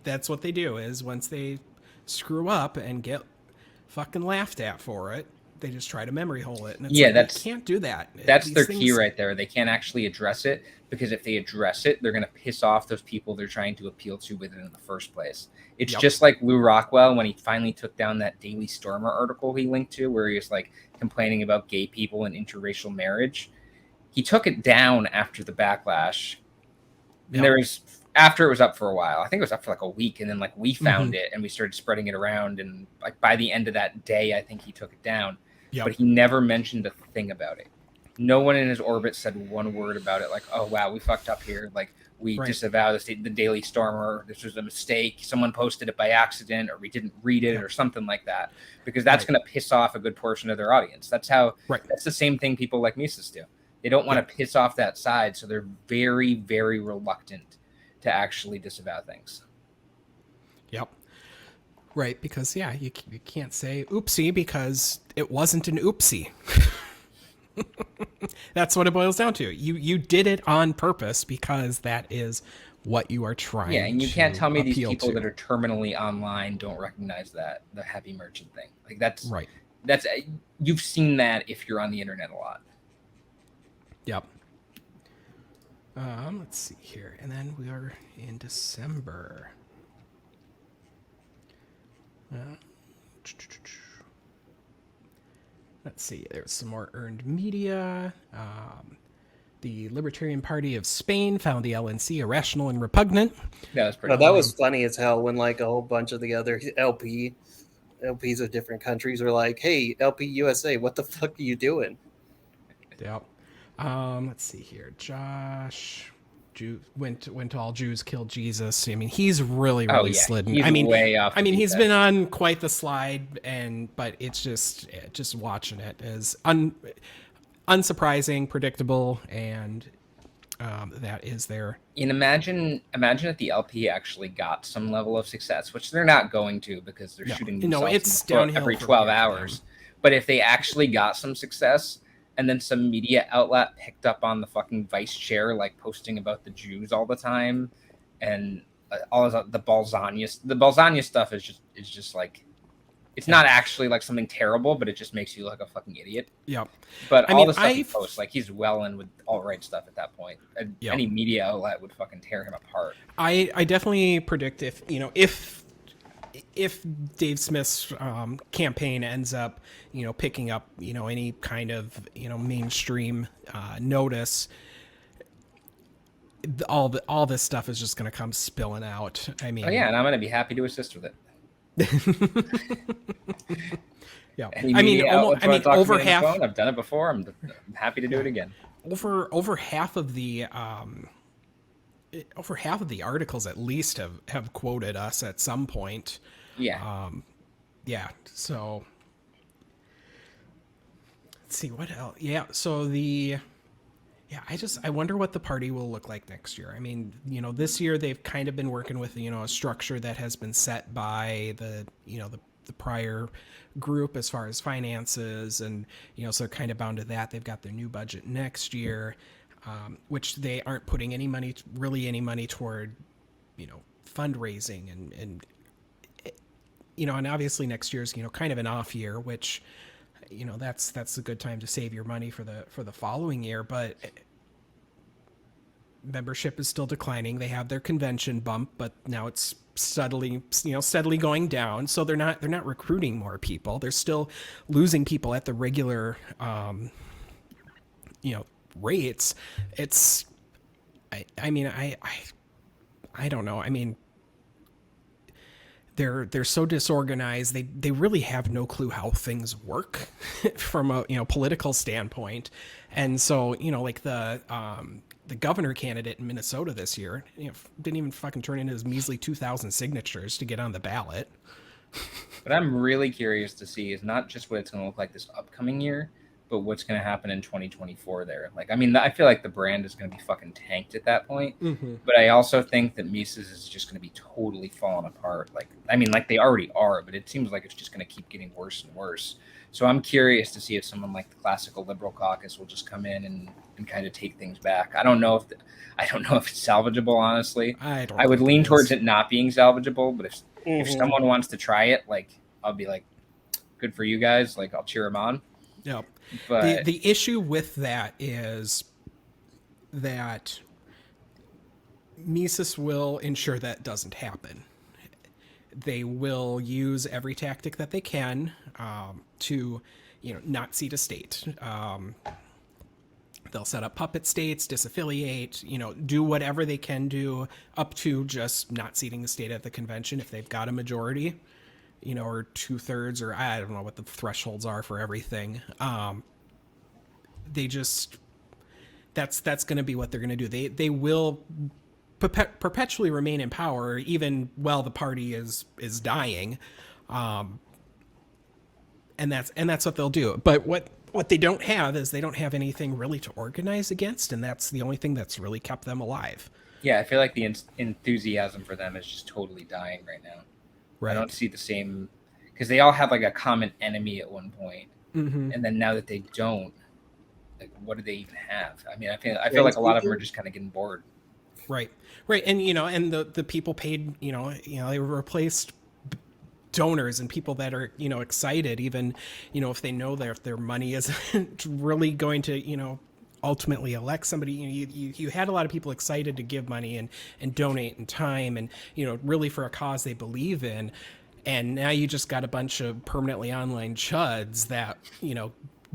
that's what they do, is once they screw up and get fucking laughed at for it, they just try to memory hole it. And it's you can't do that. That's their key right there. They can't actually address it, because if they address it, they're going to piss off those people they're trying to appeal to with it in the first place. It's just like Lou Rockwell when he finally took down that Daily Stormer article he linked to, where he was like complaining about gay people and interracial marriage. He took it down after the backlash. And there was, after it was up for a while, I think it was up for like a week, and then like we found it and we started spreading it around, and like by the end of that day, I think he took it down. But he never mentioned a thing about it. No one in his orbit said one word about it. Like, oh wow, we fucked up here. Like, we disavow the Daily Stormer. This was a mistake. Someone posted it by accident, or we didn't read it, or something like that. Because that's going to piss off a good portion of their audience. That's how. That's the same thing people like Mises do. They don't want to piss off that side, so they're very, very reluctant to actually disavow things. Yep. Right, because you can't say oopsie because it wasn't an oopsie. That's what it boils down to. You did it on purpose because that is what you are trying. Yeah, and you can't tell me these people that are terminally online don't recognize that, the happy merchant thing. Like that's right. That's you've seen that if you're on the internet a lot. Yep. Let's see here, and then we are in December. Let's see. There's some more earned media. The Libertarian Party of Spain found the LNC irrational and repugnant. That was pretty. That was funny as hell when like a whole bunch of the other LPs of different countries were like, "Hey, LP USA, what the fuck are you doing?" Yep. Let's see here. Josh. Went to all Jews killed Jesus. I mean, he's really slidden. He's way off. I mean, he's been on quite the slide, but it's just watching it is unsurprising, predictable, and that is there. And imagine if the LP actually got some level of success, which they're not going to because they're shooting themselves it's in the foot every 12 hours. But if they actually got some success, and then some media outlet picked up on the fucking vice chair, like posting about the Jews all the time, and all the Balzania stuff is just like, it's not actually like something terrible, but it just makes you look like a fucking idiot. Yep. But the stuff he posts, like he's well in with alt-right stuff at that point. Any media outlet would fucking tear him apart. I definitely predict if Dave Smith's campaign ends up, picking up, any kind of, mainstream notice, all this stuff is just going to come spilling out. I mean, and I'm going to be happy to assist with it. Yeah, over half. I've done it before. I'm happy to do it again. Over half of the articles at least have quoted us at some point. Yeah. So let's see what else. Yeah. So I wonder what the party will look like next year. I mean, this year they've kind of been working with, a structure that has been set by the prior group as far as finances, and, so they're kind of bound to that. They've got their new budget next year. Which they aren't putting any money toward, fundraising and and obviously next year's, kind of an off year, which, that's a good time to save your money for the following year. But membership is still declining. They have their convention bump, but now it's steadily going down. So they're not recruiting more people. They're still losing people at the regular, rates. It's I don't know. I mean, they're so disorganized. They really have no clue how things work from a political standpoint. And so like the governor candidate in Minnesota this year didn't even fucking turn in his measly 2,000 signatures to get on the ballot. What I'm really curious to see is not just what it's going to look like this upcoming year, but what's going to happen in 2024 there? Like, I mean, I feel like the brand is going to be fucking tanked at that point. Mm-hmm. But I also think that Mises is just going to be totally falling apart. Like, I mean, like they already are, but it seems like it's just going to keep getting worse and worse. So I'm curious to see if someone like the classical liberal caucus will just come in and kind of take things back. I don't know if it's salvageable, honestly. I would lean towards it not being salvageable, but if someone wants to try it, like, I'll be like, good for you guys. Like, I'll cheer them on. Yeah. But the issue with that is that Mises will ensure that doesn't happen. They will use every tactic that they can to, not seat a state. They'll set up puppet states, disaffiliate, do whatever they can do up to just not seating the state at the convention if they've got a majority, or 2/3, or I don't know what the thresholds are for everything. They just, that's going to be what they're going to do. They will perpetually remain in power even while the party is dying, and that's what they'll do. But what they don't have is they don't have anything really to organize against, and that's the only thing that's really kept them alive. Yeah, I feel like the enthusiasm for them is just totally dying right now. Right. I don't see the same, because they all had like a common enemy at one point, Mm-hmm. and then now that they don't, like, what do they even have? I mean, I feel like a lot of them are just kind of getting bored. Right, and and the people paid, they replaced donors and people that are excited, even if they know that their money isn't really going to ultimately elect somebody. You had a lot of people excited to give money and donate and time and really for a cause they believe in, and now you just got a bunch of permanently online chuds that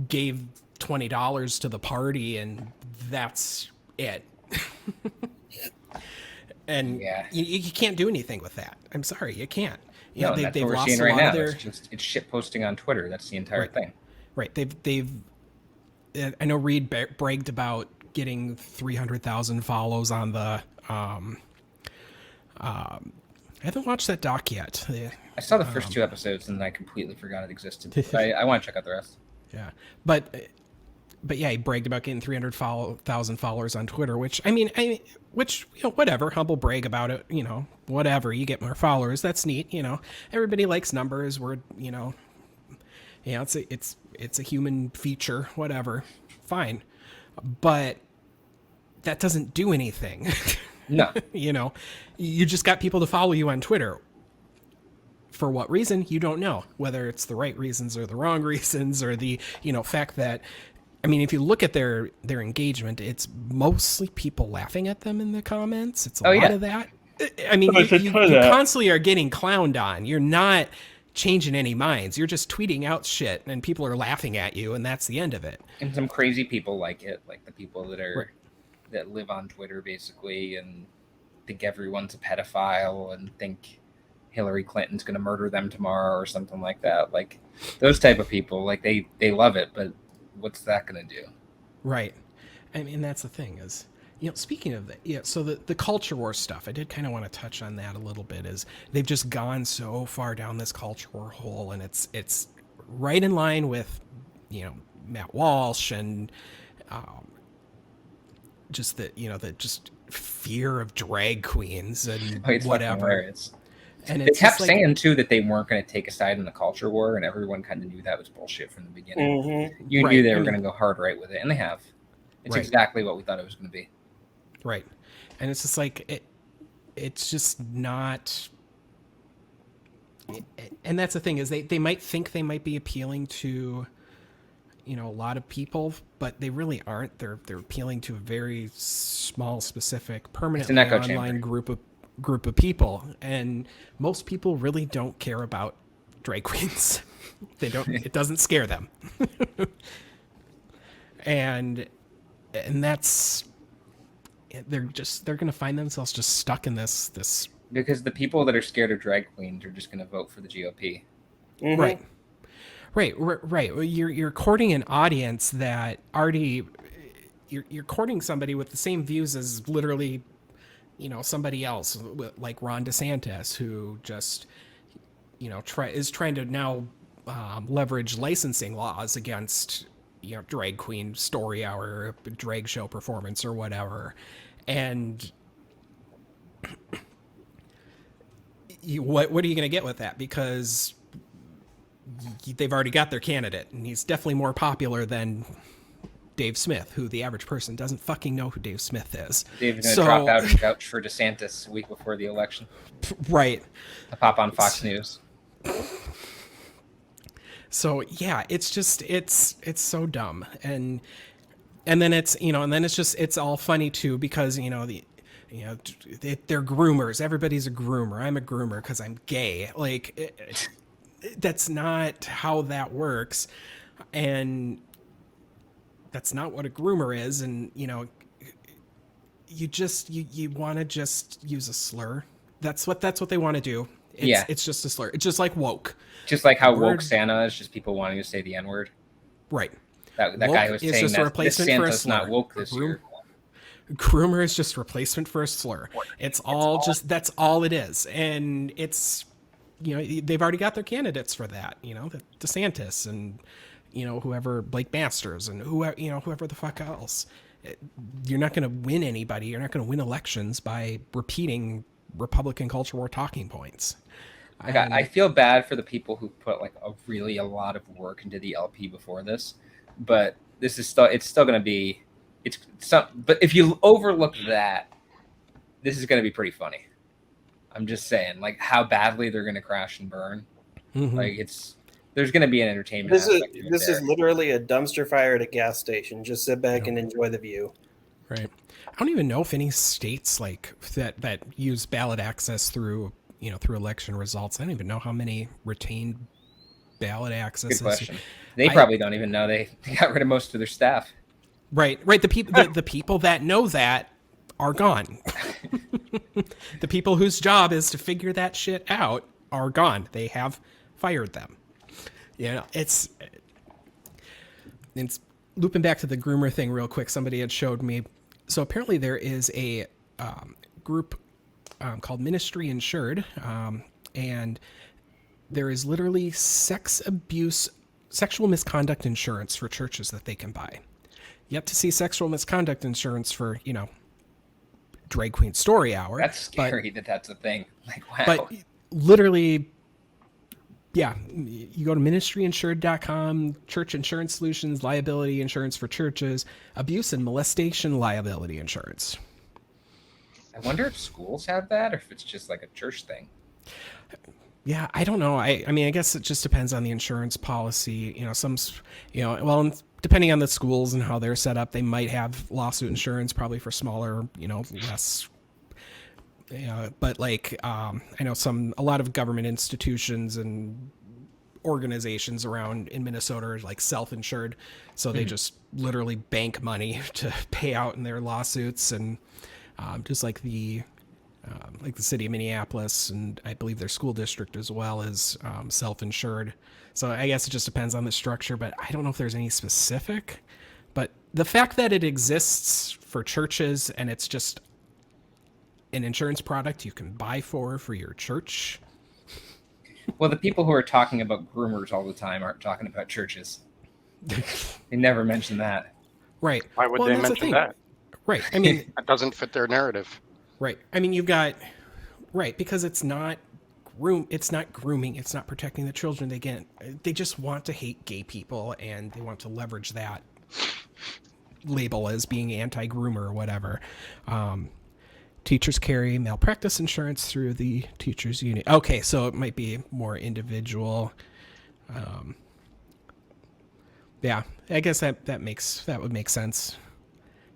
gave $20 to the party and that's it. And yeah, you can't do anything with that. I'm sorry, you can't. No, that's what we're seeing right now. It's shit posting on Twitter. That's the entire thing. Right. They've. I know Reed bragged about getting 300,000 follows on the. I haven't watched that doc yet. I saw the first 2 episodes and I completely forgot it existed. I want to check out the rest. Yeah, but yeah, he bragged about getting 300,000 followers on Twitter, which whatever, humble brag about it, whatever, you get more followers, that's neat, everybody likes numbers, it's a human feature, whatever, fine, but that doesn't do anything. No. You just got people to follow you on Twitter. For what reason, you don't know, whether it's the right reasons or the wrong reasons, or the fact that, I mean, if you look at their engagement, it's mostly people laughing at them in the comments. It's a lot of that. I mean, you constantly are getting clowned on. You're not changing any minds. You're just tweeting out shit and people are laughing at you, and that's the end of it. And some crazy people like it, like the people that live on Twitter basically and think everyone's a pedophile and think Hillary Clinton's going to murder them tomorrow or something like that. Like those type of people, like they love it, but what's that going to do? Right. I mean, that's the thing is, speaking of that, so the culture war stuff, I did kind of want to touch on that a little bit, is they've just gone so far down this culture war hole, and it's right in line with, Matt Walsh and just the just fear of drag queens and whatever. And they kept saying too that they weren't going to take a side in the culture war, and everyone kind of knew that was bullshit from the beginning. Mm-hmm. You knew they were going to go hard right with it, and they have. It's exactly what we thought it was going to be. Right, and it's just like it's just not. And that's the thing, is they might think they might be appealing to, a lot of people, but they really aren't. They're appealing to a very small, specific, permanently online group of people, and most people really don't care about drag queens. They don't. It doesn't scare them. and that's they're going to find themselves just stuck in this because the people that are scared of drag queens are just going to vote for the GOP. Mm-hmm. Right. Well, you're courting an audience that already you're courting somebody with the same views as literally, somebody else like Ron DeSantis, who just, is trying to now leverage licensing laws against, drag queen story hour, drag show performance or whatever. And what are you going to get with that? Because they've already got their candidate, and he's definitely more popular than Dave Smith, who the average person doesn't fucking know who Dave Smith is. Dave's going to drop out and vouch for DeSantis a week before the election. Right. I pop on Fox News. So yeah, it's just it's so dumb, and then it's all funny too, because they're groomers. Everybody's a groomer. I'm a groomer because I'm gay. Like that's not how that works, and that's not what a groomer is. And you want to just use a slur. That's what they want to do. It's just a slur. It's just like woke. Just like how woke Santa is, just people wanting to say the N-word. Right. That guy was saying that this Santa's not woke this year. Groomer is just replacement for a slur. That's all it is. And it's, they've already got their candidates for that, DeSantis and, whoever, Blake Masters and whoever the fuck else. You're not going to win anybody. You're not going to win elections by repeating Republican culture war talking points. I feel bad for the people who put like a lot of work into the LP before this, but it's still going to be, but if you overlook that, this is going to be pretty funny. I'm just saying, like how badly they're going to crash and burn. Mm-hmm. Like there's going to be an entertainment. This is literally a dumpster fire at a gas station. Just sit back and enjoy the view. Right. I don't even know if any states like that use ballot access through election results. I don't even know how many retained ballot access. Good question. They probably don't even know they got rid of most of their staff. Right. The people that know that are gone. The people whose job is to figure that shit out are gone. They have fired them. It's looping back to the groomer thing real quick. Somebody had showed me. So apparently there is a group called Ministry Insured, and there is literally sexual misconduct insurance for churches that they can buy. Yet to see sexual misconduct insurance for, drag queen story hour. That's scary that's a thing. Like, wow. But literally, yeah, you go to ministryinsured.com, church insurance solutions, liability insurance for churches, abuse and molestation liability insurance. I wonder if schools have that or if it's just like a church thing. Yeah, I don't know. I mean, I guess it just depends on the insurance policy. Depending on the schools and how they're set up, they might have lawsuit insurance probably for smaller, less. But like, I know a lot of government institutions and organizations around in Minnesota are like self-insured. So they just literally bank money to pay out in their lawsuits. And just like the city of Minneapolis, and I believe their school district as well is self-insured. So I guess it just depends on the structure, but I don't know if there's any specific. But the fact that it exists for churches and it's just an insurance product you can buy for your church. Well, the people who are talking about groomers all the time aren't talking about churches. They never mention that. Right. Why would they mention that? Right. I mean, that doesn't fit their narrative. Right. I mean, because it's not grooming, it's not protecting the children. They just want to hate gay people, and they want to leverage that label as being anti-groomer or whatever. Teachers carry malpractice insurance through the teachers union. Okay, so it might be more individual. Yeah, I guess that would make sense.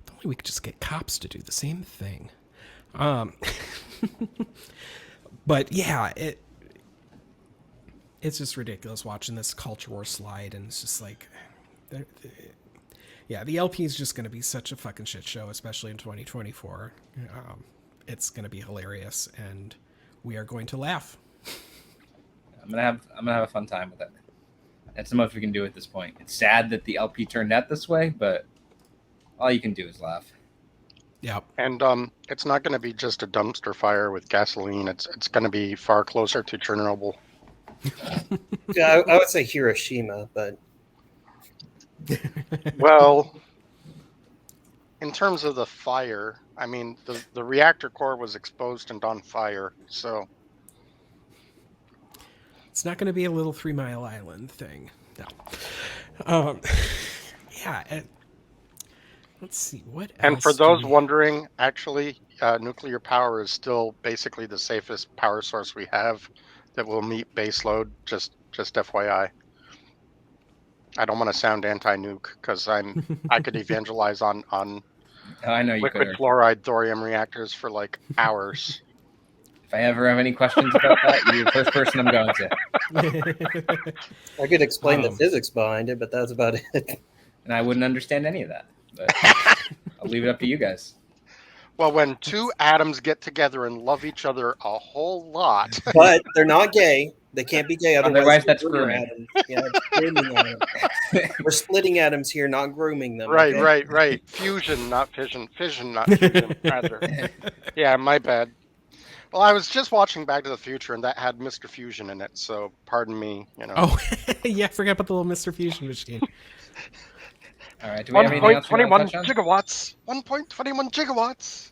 If only we could just get cops to do the same thing. But yeah, it's just ridiculous watching this culture war slide, and it's just like, the LP is just going to be such a fucking shit show, especially in 2024. It's going to be hilarious, and we are going to laugh. I'm gonna have a fun time with it. That's the most we can do at this point. It's sad that the LP turned out this way, but all you can do is laugh. Yeah. And it's not going to be just a dumpster fire with gasoline. It's going to be far closer to Chernobyl. Yeah, I would say Hiroshima, but Well, in terms of the fire, I mean, the reactor core was exposed and on fire, so It's not going to be a little 3 Mile Island thing. No. Um, yeah. Let's see. What else? And for do those we- wondering, actually, nuclear power is still basically the safest power source we have that will meet baseload. Just FYI. I don't want to sound anti-nuke because I could evangelize on Oh, I know you liquid could. fluoride thorium reactors for like hours. If I ever have any questions about that, you're the first person I'm going to. I could explain the Um, physics behind it, but that's about it. And I wouldn't understand any of that. But I'll leave it up to you guys. Well, when two atoms get together and love each other a whole lot, But they're not gay. They can't be gay. Otherwise, that's they're grooming. atoms. Yeah, it's grooming atoms. We're splitting atoms here, not grooming them. right, okay? right. Fusion, not fission. Fission, not fusion. Rather. Yeah, my bad. Well, I was just watching Back to the Future, and that had Mr. Fusion in it. So, pardon me. Oh, yeah. I forgot about the little Mr. Fusion machine. All right. Do we have anything else you want 1.21 to touch on? gigawatts. 1.21 gigawatts.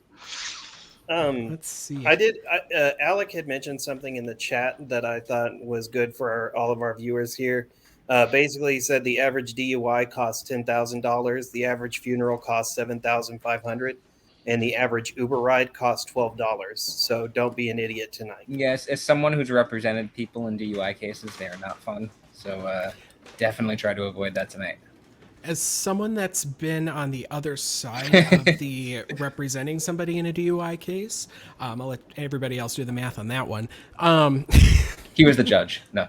Let's see. Alec had mentioned something in the chat that I thought was good for all of our viewers here. Basically, he said the average DUI costs $10,000, the average funeral costs $7,500, and the average Uber ride costs $12. So don't be an idiot tonight. Yes, as someone who's represented people in DUI cases, they are not fun. So definitely try to avoid that tonight. As someone that's been on the other side of the representing somebody in a DUI case, I'll let everybody else do the math on that one. He was the judge. No.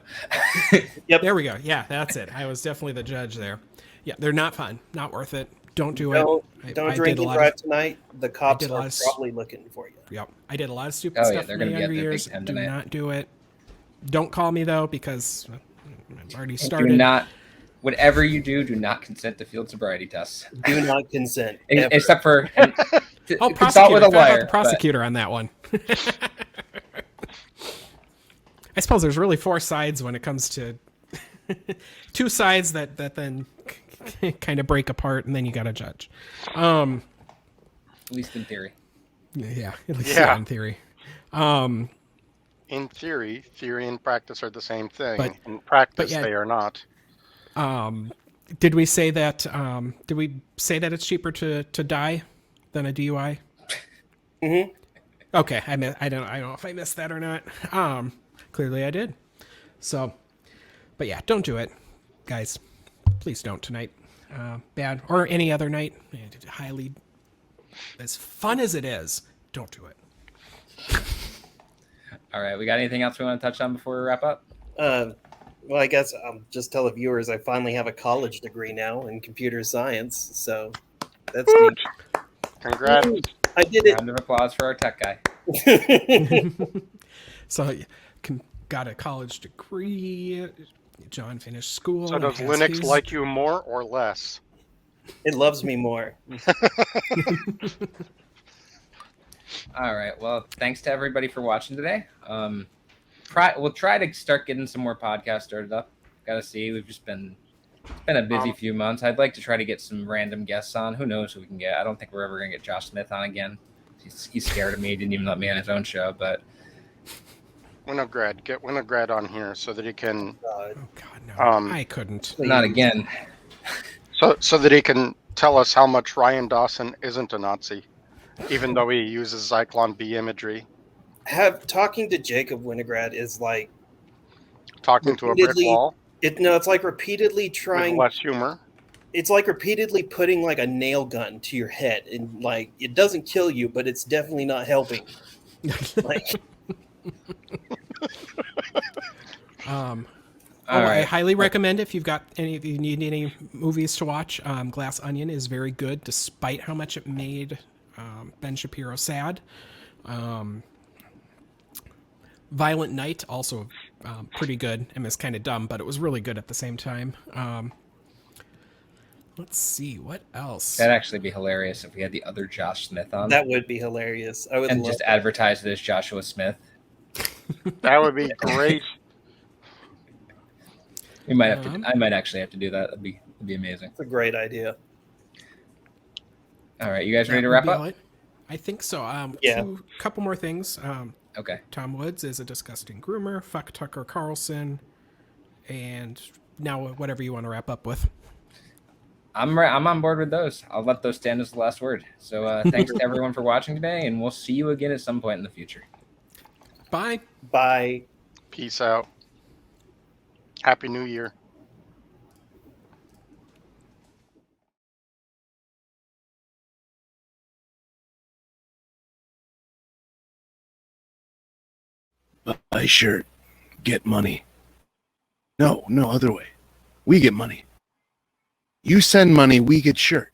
There we go. Yeah, that's it. I was definitely the judge there. Yeah, they're not fun. Not worth it. Don't do Don't it. don't I drink did a and lot drive of, tonight. The cops did a are lot of probably looking for you. Yep. I did a lot of stupid Oh, yeah, stuff they're in my gonna be at younger the Big years. Ten Do tonight. not do it. Don't call me though, because I've already Do started. not. Whatever you do not consent to field sobriety tests. Do not consent. ever. Except for Oh, consult prosecutor. with I a forgot about lawyer. the prosecutor on that one. I suppose there's really 4 sides when it comes to 2 sides that then kind of break apart, and then you got to judge. At least in theory. Yeah, at least Yeah. in theory. In theory and practice are the same thing. But- In practice, yeah. they are not. Did we say that? It's cheaper to die than a DUI? Mhm. Okay, I don't know if I missed that or not. Clearly I did. So, but yeah, don't do it, guys. Please don't tonight. Bad or any other night. Highly, as fun as it is, don't do it. All right. We got anything else we want to touch on before we wrap up? Well, I guess I'll just tell the viewers I finally have a college degree now in computer science. So that's neat. Congrats. I did it. Round of applause for our tech guy. So, got a college degree. John finished school. So and does has Linux his- like you more or less? It loves me more. All right. Well, thanks to everybody for watching today. We'll try to start getting some more podcasts started up. Got to see. It's been a busy few months. I'd like to try to get some random guests on. Who knows who we can get? I don't think we're ever gonna get Josh Smith on again. He's scared of me. He didn't even let me on his own show. But Winograd, get Winograd on here so that he can Oh God, no! I couldn't. not again. so that he can tell us how much Ryan Dawson isn't a Nazi, even though he uses Zyklon B imagery. Talking to Jacob Winograd is like Talking to a brick repeatedly- wall it's like repeatedly with trying. less humor. It's like repeatedly putting like a nail gun to your head, and like it doesn't kill you, but it's definitely not helping. Like, All I right. highly recommend if you need any movies to watch. Glass Onion is very good, despite how much it made Ben Shapiro sad. Violent Night also pretty good. and it's kind of dumb, but it was really good at the same time. Let's see what else. That'd actually be hilarious if we had the other Josh Smith on that would be hilarious. I would and love just that. advertise it as Joshua Smith. That would be great. We might have to. I might actually have to do that. That'd be amazing. It's a great idea. All right, you guys ready That to would wrap be up? all right. I think so. Yeah. Couple more things. Okay. Tom Woods is a disgusting groomer. Fuck Tucker Carlson. And now whatever you want to wrap up with. I'm on board with those. I'll let those stand as the last word. So thanks to everyone for watching today, and we'll see you again at some point in the future. Bye. Bye. Peace out. Happy New Year. Buy shirt, get money. No, other way. We get money. You send money, we get shirt.